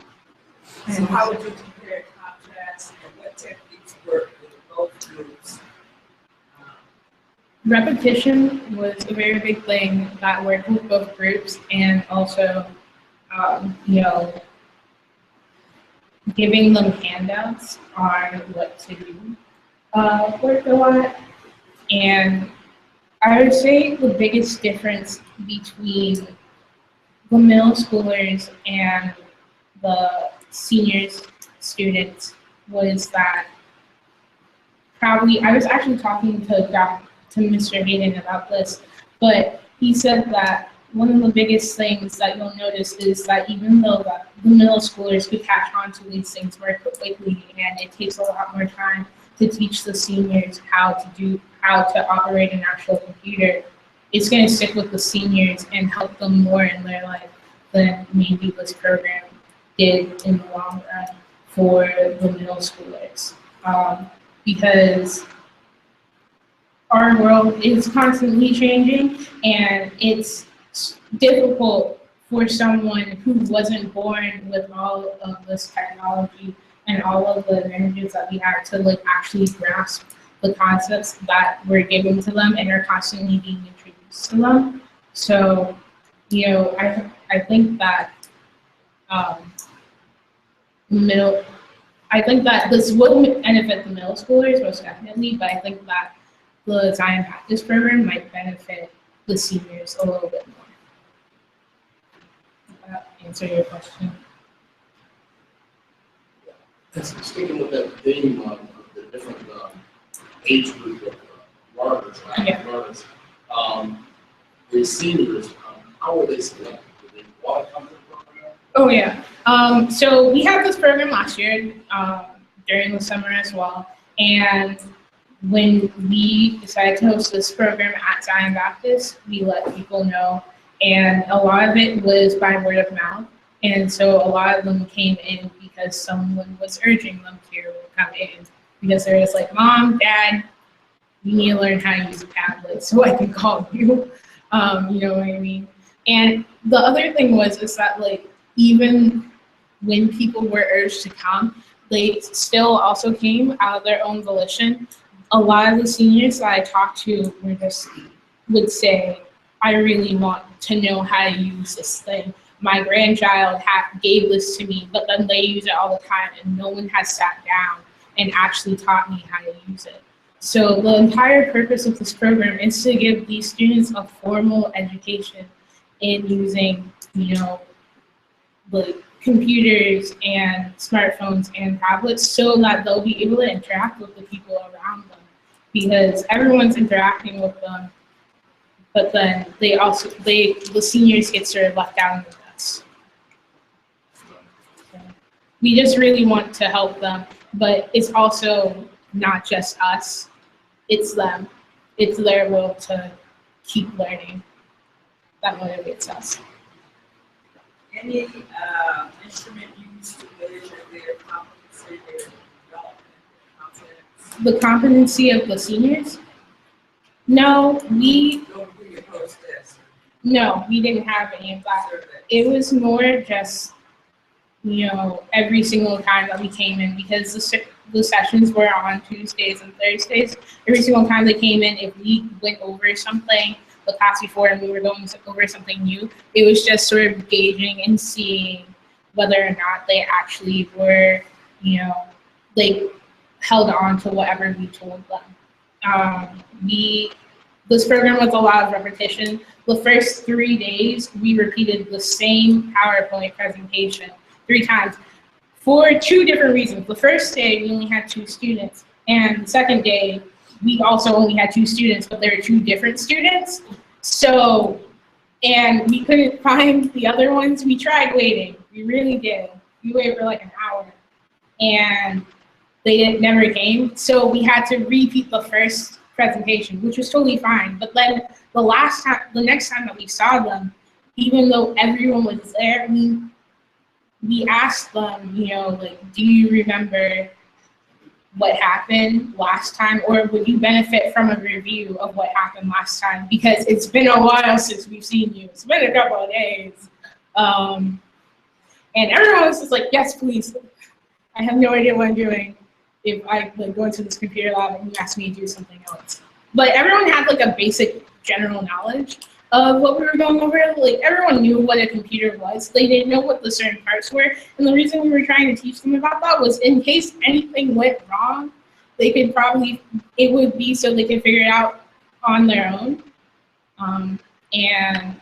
G: So how would you compare contrast and what techniques work with both groups?
I: Repetition was a very big thing that worked with both groups, and also, you know, giving them handouts on what to do worked a lot. And I would say the biggest difference between the middle schoolers and the seniors students was that probably, I was actually talking to Mr. Hayden about this, but he said that one of the biggest things that you'll notice is that even though the middle schoolers could catch on to these things more quickly, and it takes a lot more time to teach the seniors how to operate an actual computer, it's going to stick with the seniors and help them more in their life than maybe this program did in the long run for the middle schoolers. Because our world is constantly changing, and it's difficult for someone who wasn't born with all of this technology and all of the advantages that we have to like actually grasp the concepts that were given to them and are constantly being introduced to them. So, you know, I think that I think that this will benefit the middle schoolers most definitely, but I think that the Zion Baptist program might benefit the seniors a little bit more. Does that answer your question?
F: Sticking with that theme of the different age group of learners, the seniors, how are they selected? Do they want to come to the program?
I: Oh yeah. So we had this program last year during the summer as well, and when we decided to host this program at Zion Baptist, we let people know, and a lot of it was by word of mouth. And so a lot of them came in because someone was urging them to come in, because they're just like, Mom, Dad, you need to learn how to use a tablet so I can call you. You know what I mean? And the other thing is that like, even when people were urged to come, they still also came out of their own volition. A lot of the seniors that I talked to would say, I really want to know how to use this thing. My grandchild gave this to me, but then they use it all the time, and no one has sat down and actually taught me how to use it. So the entire purpose of this program is to give these students a formal education in using, you know, the computers and smartphones and tablets, so that they'll be able to interact with the people around them, because everyone's interacting with them, but then the seniors get sort of left out in the dust. So we just really want to help them, but it's also not just us, it's them. It's their will to keep learning that motivates us.
G: Any instrument used to measure their competency, their development, confidence?
I: The competency of the seniors? No, we didn't have any of that. It was more just, you know, every single time that we came in, because the sessions were on Tuesdays and Thursdays. Every single time they came in, if we went over something the class before and we were going over something new, it was just sort of gauging and seeing whether or not they actually were, you know, like held on to whatever we told them. This program was a lot of repetition. The first 3 days, we repeated the same PowerPoint presentation 3 times for 2 different reasons. The first day, we only had 2 students, and the second day, we also only had 2 students, but there were 2 different students. So, and we couldn't find the other ones. We tried waiting. We really did. We waited for like an hour. and they never came. So we had to repeat the first presentation, which was totally fine. But then the next time that we saw them, even though everyone was there, we asked them, you know, like, do you remember what happened last time, or would you benefit from a review of what happened last time? Because it's been a while since we've seen you. It's been a couple of days. And everyone was just like, yes, please. I have no idea what I'm doing if I like go into this computer lab and you ask me to do something else. But everyone had like a basic general knowledge of what we were going over. Like everyone knew what a computer was. They didn't know what the certain parts were. And the reason we were trying to teach them about that was in case anything went wrong, they could probably, it would be so they could figure it out on their own. And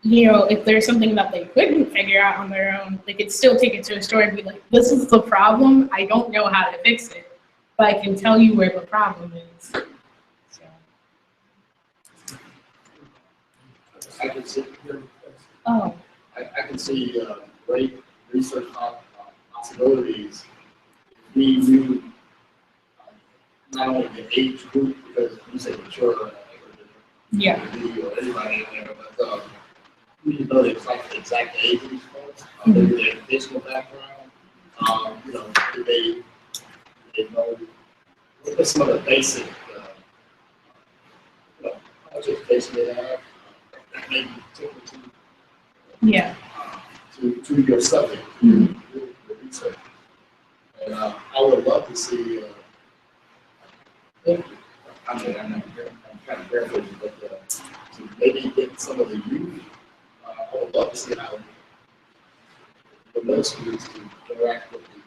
I: you know, if there's something that they couldn't figure out on their own, they could still take it to a store and be like, this is the problem. I don't know how to fix it, but I can tell you where the problem is.
F: I can see,
I: Oh,
F: I can see great research possibilities. If we knew not only the age group, because you say mature,
I: yeah.
F: or everybody in there, but we didn't know the exact age of these folks, maybe their educational background, you know, do they know what are some of the basic, you know, how much education they have. That may be particular to,
I: Yeah.
F: to your subject, the research. And I would love to see, I mean, I'm kind of paraphrasing, but to maybe get some of the youth, I would love to see how the middle schools can interact with the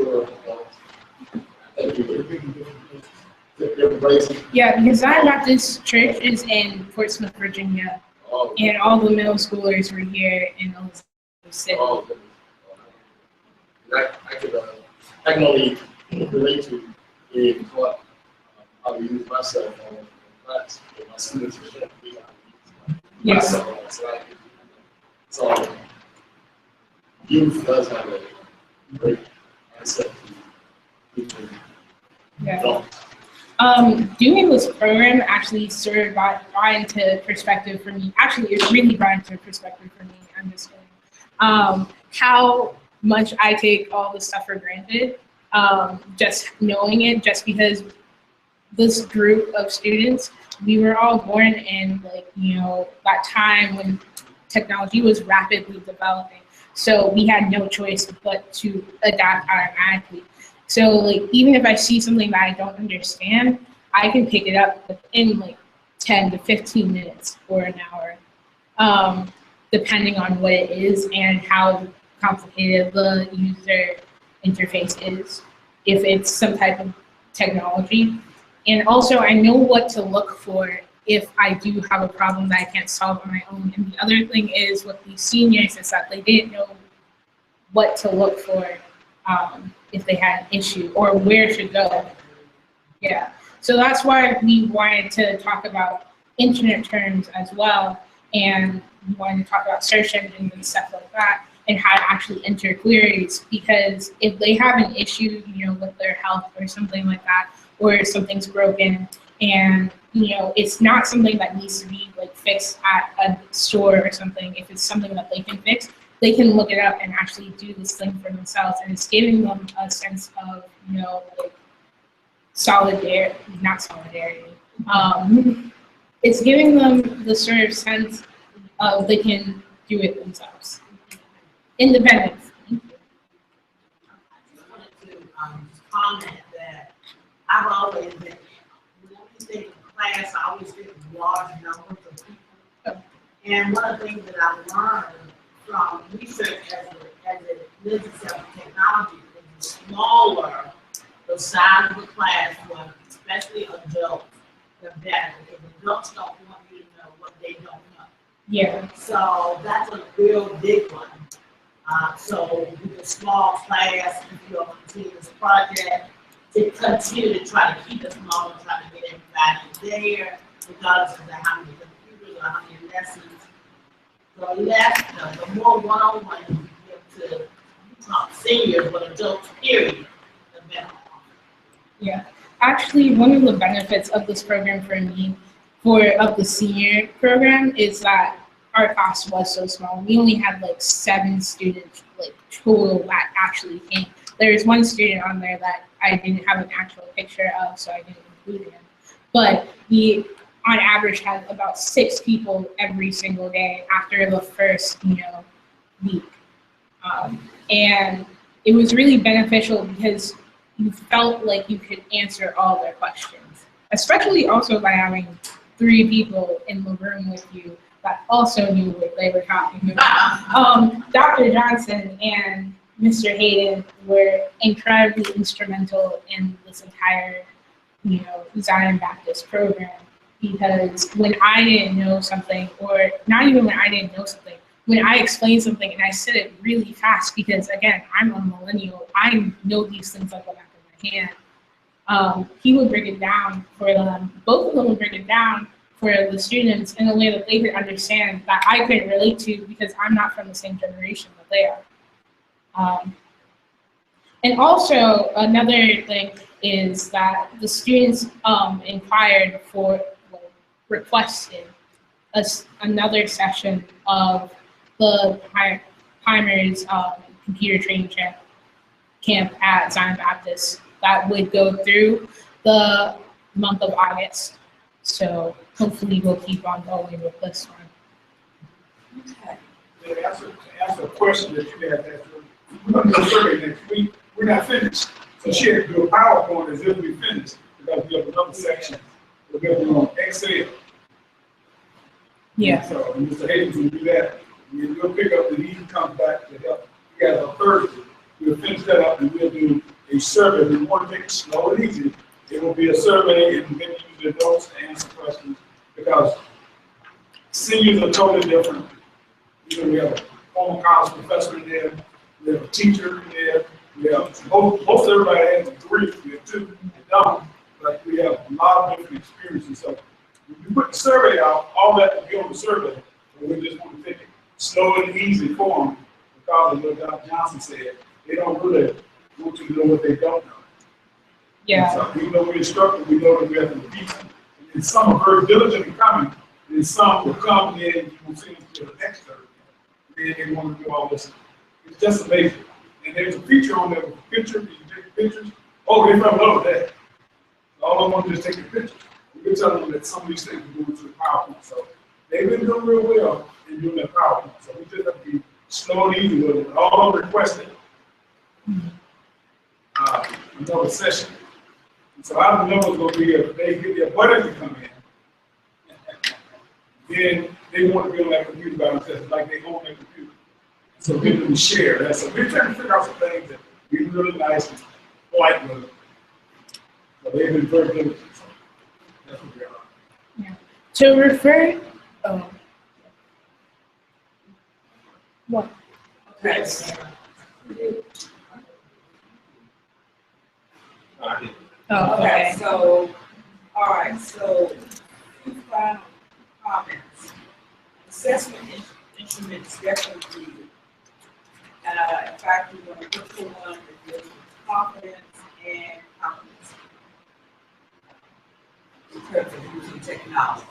F: mature adults.
I: Yeah, because Zion Baptist Church is in Portsmouth, Virginia, and all the middle schoolers were here in Elizabeth City.
F: I can only relate to being taught how to use my cell phone in class. My students are showing me how to use my cell phone. So youth does have a great mindset to people.
I: Yeah. Doing this program actually sort of brought into perspective for me. Actually, it really brought into perspective for me. I'm just kidding. How much I take all this stuff for granted. Just knowing it, just because this group of students, we were all born in like, you know, that time when technology was rapidly developing. So we had no choice but to adapt automatically. So like, even if I see something that I don't understand, I can pick it up within like 10 to 15 minutes or an hour, depending on what it is and how complicated the user interface is, if it's some type of technology. And also I know what to look for if I do have a problem that I can't solve on my own. And the other thing is with these seniors is that they didn't know what to look for if they had an issue or where to go. Yeah, so that's why we wanted to talk about internet terms as well, and we wanted to talk about search engines and stuff like that, and how to actually enter queries, because if they have an issue, you know, with their health or something like that, or something's broken, and you know, it's not something that needs to be like fixed at a store or something. If it's something that they can fix, they can look it up and actually do this thing for themselves, and it's giving them a sense of, you know, like solidarity, not solidarity. It's giving them the sort of sense of they can do it themselves. Independence.
A: I just wanted to comment that I've always been, when I think of class, I always think of large numbers of people. And one of the things that I've learned from research as it lives itself in technology is the smaller the size of the class was, especially adults, the better, because adults don't want you to know what they don't know.
I: Yeah.
A: So that's a real big one. So with a small class, if you're a continuous project, to continue to try to keep it small and try to get everybody there, regardless of how many computers or how many lessons. The more one-on-one you give to not seniors, but adults, period. Event.
I: Yeah, actually, one of the benefits of this program for me, of the senior program, is that our class was so small. We only had like 7 students, like total, that actually came. There's one student on there that I didn't have an actual picture of, so I didn't include him. But we, on average, had about 6 people every single day after the first, week. And it was really beneficial because you felt like you could answer all their questions, especially also by having 3 people in the room with you that also knew what they were talking about. Dr. Johnson and Mr. Hayden were incredibly instrumental in this entire, Zion Baptist program, because when I didn't know something, or not even when I didn't know something, when I explained something and I said it really fast, because again, I'm a millennial, I know these things like the back of my hand. He would break it down for them. Both of them would break it down for the students in a way that they could understand, that I could relate to, because I'm not from the same generation that they are. And also another thing is that the students inquired for, requested another session of the Primers computer training camp at Zion Baptist that would go through the month of August. So hopefully we'll keep on going with this one.
G: Okay.
B: To answer a question that you had asked, we're going to do a survey next week. We're not finished. So she had to do a PowerPoint as if we finished, because we have another section. We're going to do on Excel.
I: Yeah.
B: So Mr. Hayden will do that. We'll pick up the need comes back to help you guys on Thursday. We'll finish that up and we'll do a survey. We want to take it slow and easy. It will be a survey and then use the notes to answer questions, because seniors are totally different. We have a former college professor in there, we have a teacher in there, we have most everybody has a degree, we have 2 that don't, but we have a lot of different experiences. So when you put the survey out, all that will be on the survey, but we just want to take it slow and easy for them, because of what Dr. Johnson said. They don't really want you to know what they don't know.
I: Yeah.
B: So we know we're instructed, we know that we have to repeat them. And some are very diligent in coming, and some will come and then you will see them to the next Thursday. And then they want to do all this. It's just amazing. And there's a feature on there with pictures, you take pictures. Oh, they fell in love with that. All I want to do is take the pictures. We're telling them that some of these things are going to the PowerPoint. So they've been doing real well in doing that PowerPoint. So we just have to be slow and easy with it. All requested another session. And so I don't know what's going to be if they get their budget to come in. Then they want to be on that computer by themselves, like they own their computer. So we can share that. So we're trying to figure out some things that be really nice and polite with them. So they've been very diligent. So that's what we are.
I: Yeah. To refer, what?
G: Okay.
I: Oh,
G: Okay, so, all right, so, 2 final comments. Assessment instruments definitely needed. In fact, we want to look for one that deals with confidence and competence in terms of using technology.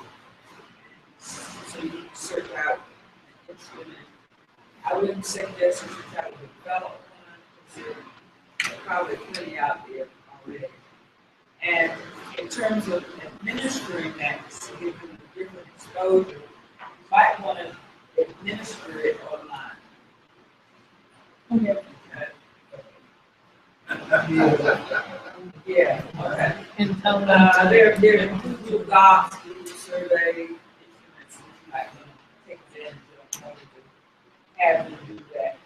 G: So you can search out an instrument. I wouldn't suggest you should try to develop one, because there's probably plenty out there already. And in terms of administering that, to give them a different exposure, you might want to administer it online.
I: Okay.
G: Yeah, okay.
I: And tell them
G: There are Google Docs, Google Survey, instruments, you might want to take advantage of in order to have them do that.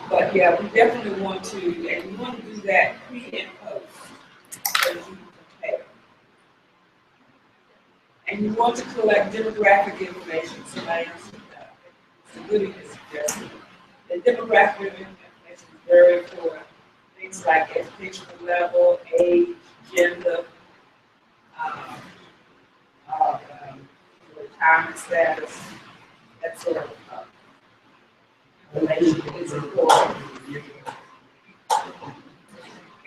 G: But yeah, we definitely want to, and we want to do that pre and post, so that you can compare. And you want to collect demographic information, somebody else is a good suggestion. The demographic information is very important. Things like educational level, age, gender, retirement status, that sort of information is important.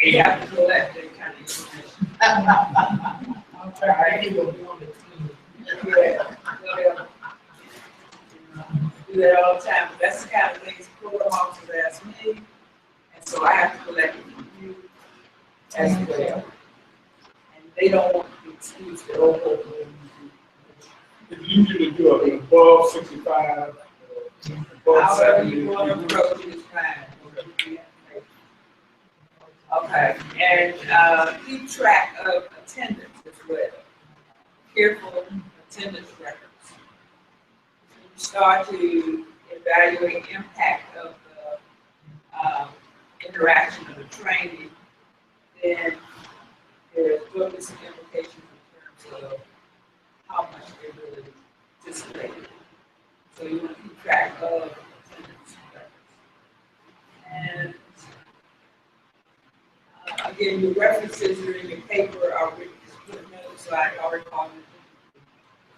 G: You have to collect that kind of information. I'm trying to go on the team. Yeah, whatever. Do that all the time, but that's the kind of things program officers ask me, and so I have to collect it from you as well. And they don't want the excuse that, oh,
B: If you usually do it above 65, above
G: however
B: 70.
G: you want to approach it is fine. Okay, and keep track of attendance as well. Careful attendance records. You start to evaluate impact of the interaction of the training, then there's going to be some implications in terms of how much they really participated. So you want to keep track of attendance records. And again, your references are in your paper are written as footnotes, so I already called it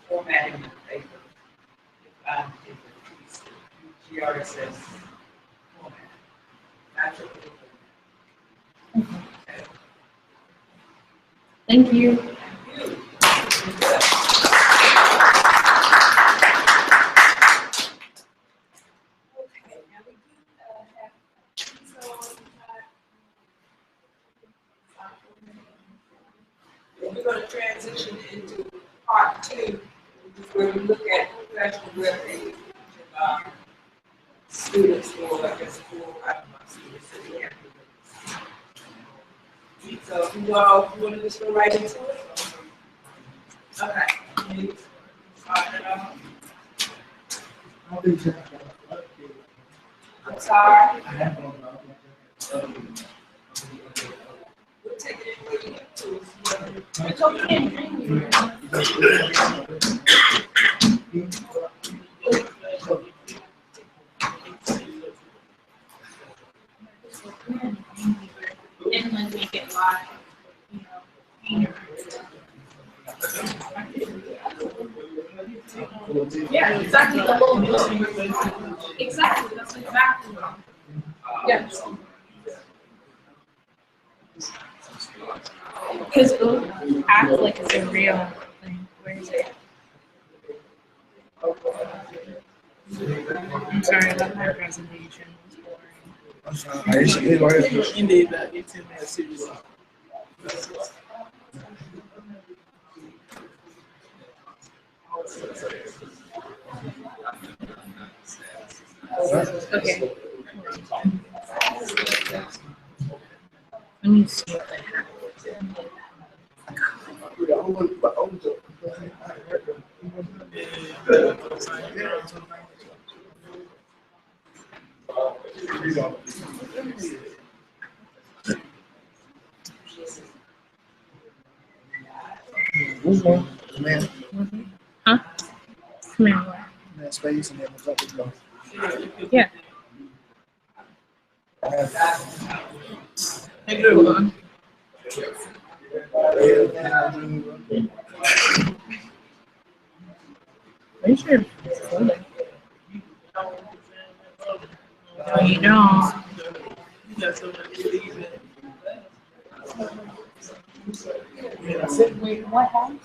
G: formatting of the paper. If it's GRSS format. Not your paper. Okay.
I: Thank you.
G: Thank you. Okay, now we do have, we're going to transition into part 2, which is where we look at professional webpages and students or I guess I don't know, students that we have. So if you want to just go right into it? Okay. Can you start it off? I'm sorry. We'll take it in where you get to.
I: It's okay. And when we get live, yeah, exactly. Exactly. That's exactly. Yes. Because it'll act like it's a real thing. Where is it? I'm sorry about my presentation.
F: Indeed, that 18-minute series.
I: Okay. Let me see what they have.
F: Man,
I: Huh? Come here. What?
F: man, space and then what's up with you?
I: Yeah.
F: Hey, good one.
I: Are you sure? No, you don't. Wait, what happened?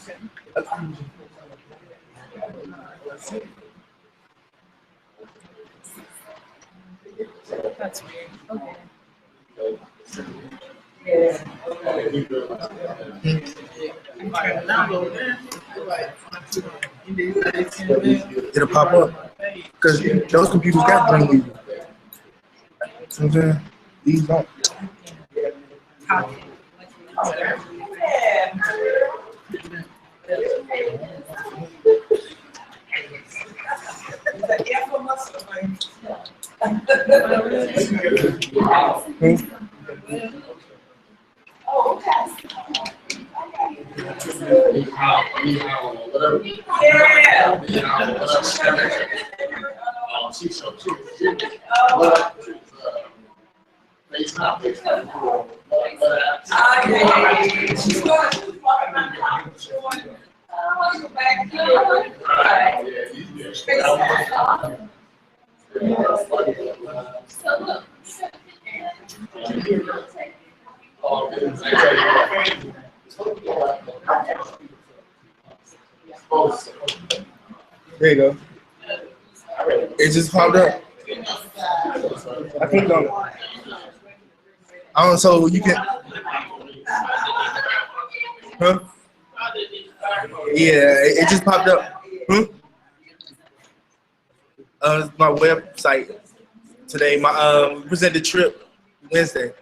I: That's weird. Okay.
G: Yeah.
F: It'll pop up. Because those computers got brain leaving. You know what I'm saying? These don't.
G: Oh, okay.
J: There you go. It just popped up. I clicked on it. So you can. Huh? Yeah, it just popped up. My website today. My we presented trip Wednesday.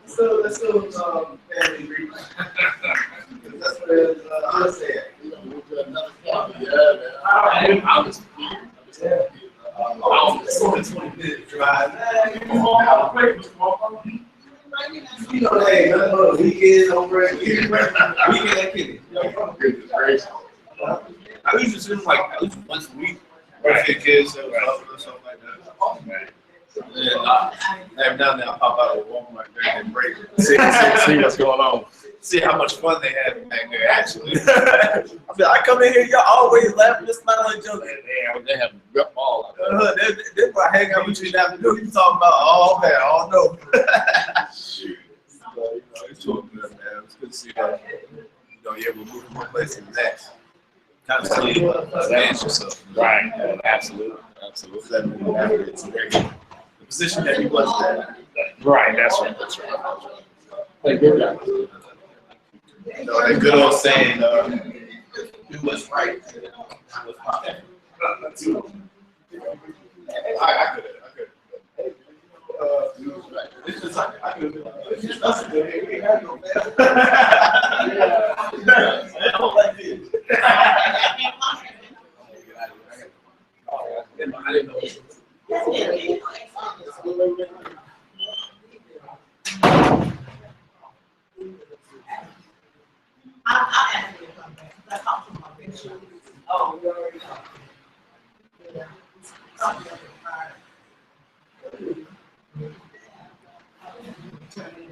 C: So let's go family agreement. That's what it is. I said, you know, we'll do another county. Yeah, man. I was 20-minute drive. You know, hey, nothing but a weekend over at Kitty. Weekend at Kitty. Goodness gracious.
D: I usually see them like at least once a week. Or kids or something like that. And every now and then I pop out with Walmart during their break. See what's going on. See how much fun they have back there, actually. I come in here, y'all always laughing, just smiling, joking. Damn, they have a good ball out there. They probably hang out with you in the afternoon. You talking about all that, all no. Shoot. So, you know, it's all good, man. It's good to see that. You know, you're able to move from one place to the next. Kind of see you advance yourself. Right, absolutely. Absolutely. That means it's very good. The position that you was at. Right, that's right. That's right. Thank you. You know, that good old saying, do what's right.
C: got no man.
D: I don't like this.
F: I didn't know.
A: I'll ask you to come back, 'cause I talked to my bishop. Oh, you already know. Yeah. Something like that.